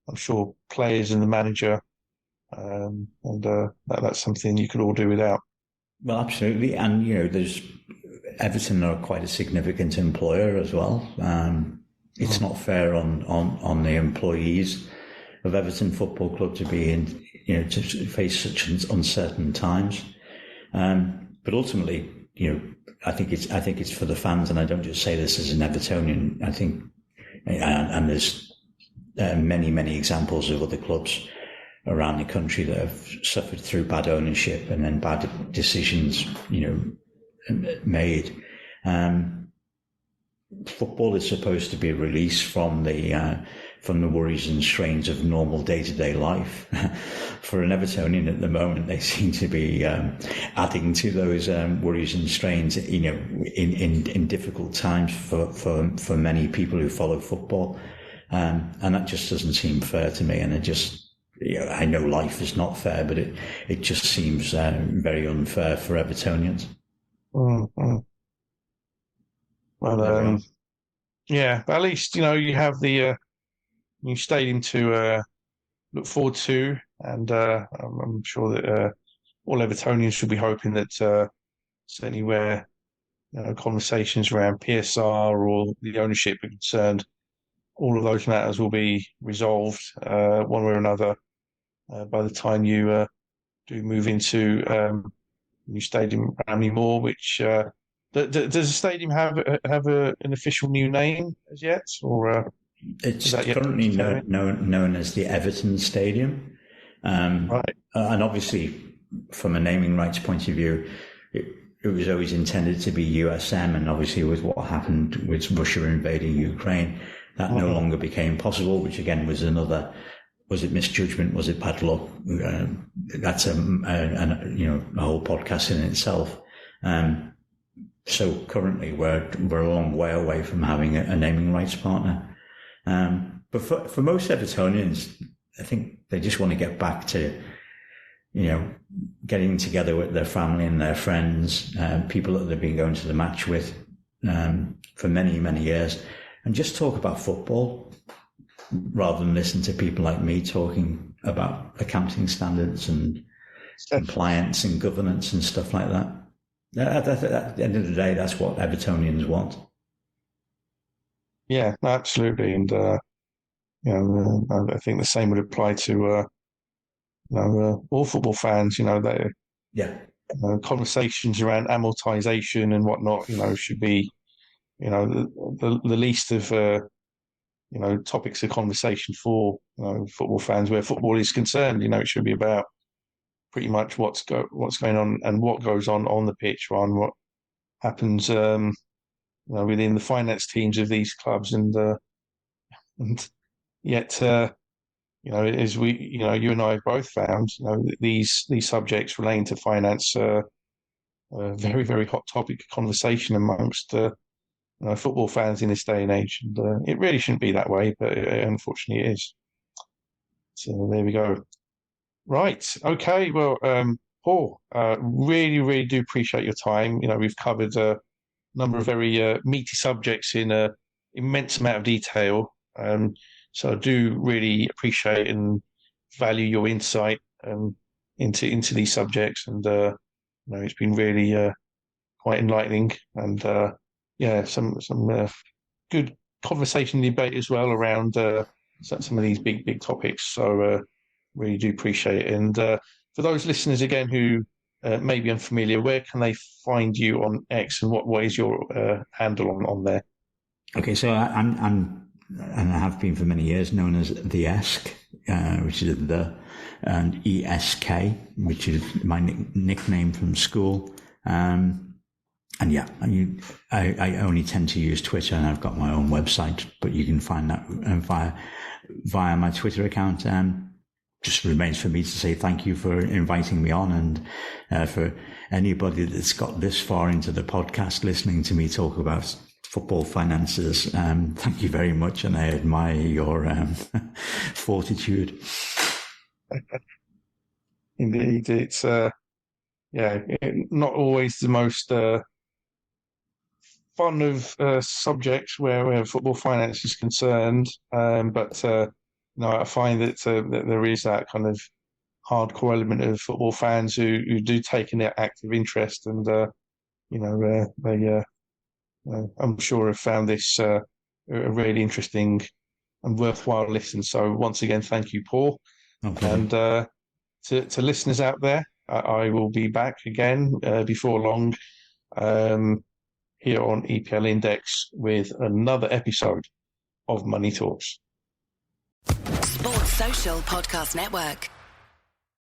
I'm sure, players and the manager, and that's something you could all do without. Well, absolutely, and there's Everton are quite a significant employer as well. It's not fair on the employees of Everton Football Club to be to face such uncertain times. But ultimately, I think it's for the fans, and I don't just say this as an Evertonian. I think, and there's many examples of other clubs around the country that have suffered through bad ownership and then bad decisions, made. Football is supposed to be a release from the worries and strains of normal day-to-day life. For an Evertonian at the moment, they seem to be adding to those worries and strains, in difficult times for many people who follow football, and that just doesn't seem fair to me. And I know life is not fair, but it just seems very unfair for Evertonians. Mm-hmm. Well, yeah, but at least you have the new stadium to look forward to, and I'm sure that all Evertonians should be hoping that certainly where conversations around PSR or the ownership are concerned, all of those matters will be resolved one way or another by the time you do move into new stadium Bramley Moor, which does the stadium have an official new name as yet, or it's currently known as the Everton Stadium, right? And obviously, from a naming rights point of view, it was always intended to be USM, and obviously with what happened with Russia invading Ukraine, that no longer became possible, which again was another. Was it misjudgment? Was it bad luck? That's a whole podcast in itself. So currently we're a long way away from having a naming rights partner. But for most Evertonians, I think they just want to get back to, getting together with their family and their friends, people that they've been going to the match with for many, many years, and just talk about football rather than listen to people like me talking about accounting standards and compliance and governance and stuff like that. At the end of the day, that's what Evertonians want. Yeah, absolutely. And, I think the same would apply to, all football fans. Yeah. Conversations around amortization and whatnot, should be, the least of, topics of conversation for football fans where football is concerned. It should be about pretty much what's going on and what goes on the pitch, on what happens, within the finance teams of these clubs, and yet, as you and I have both found, these subjects relating to finance are a very, very hot topic of conversation amongst football fans in this day and age. And it really shouldn't be that way, but unfortunately it is. So there we go. Right. Okay. Well, Paul, really, really do appreciate your time. We've covered a number of very meaty subjects in an immense amount of detail. So I do really appreciate and value your insight into these subjects, and it's been really quite enlightening, and some good conversation debate as well around some of these big topics. So really do appreciate it. And for those listeners again who may be unfamiliar, where can they find you on X, and what is your handle on there? Okay, so I'm and I have been for many years, known as the ESK, which is and ESK, which is my nickname from school. And yeah, I only tend to use Twitter, and I've got my own website, but you can find that via my Twitter account. Just remains for me to say thank you for inviting me on, and for anybody that's got this far into the podcast listening to me talk about football finances. Thank you very much, and I admire your fortitude. Indeed, it's not always the most fun of subjects where football finance is concerned, but I find that there is that kind of hardcore element of football fans who do take an active interest, and they I'm sure have found this a really interesting and worthwhile listen. So once again, thank you, Paul. Okay. And to listeners out there, I will be back again before long here on EPL Index with another episode of Money Talks. Sports Social Podcast Network.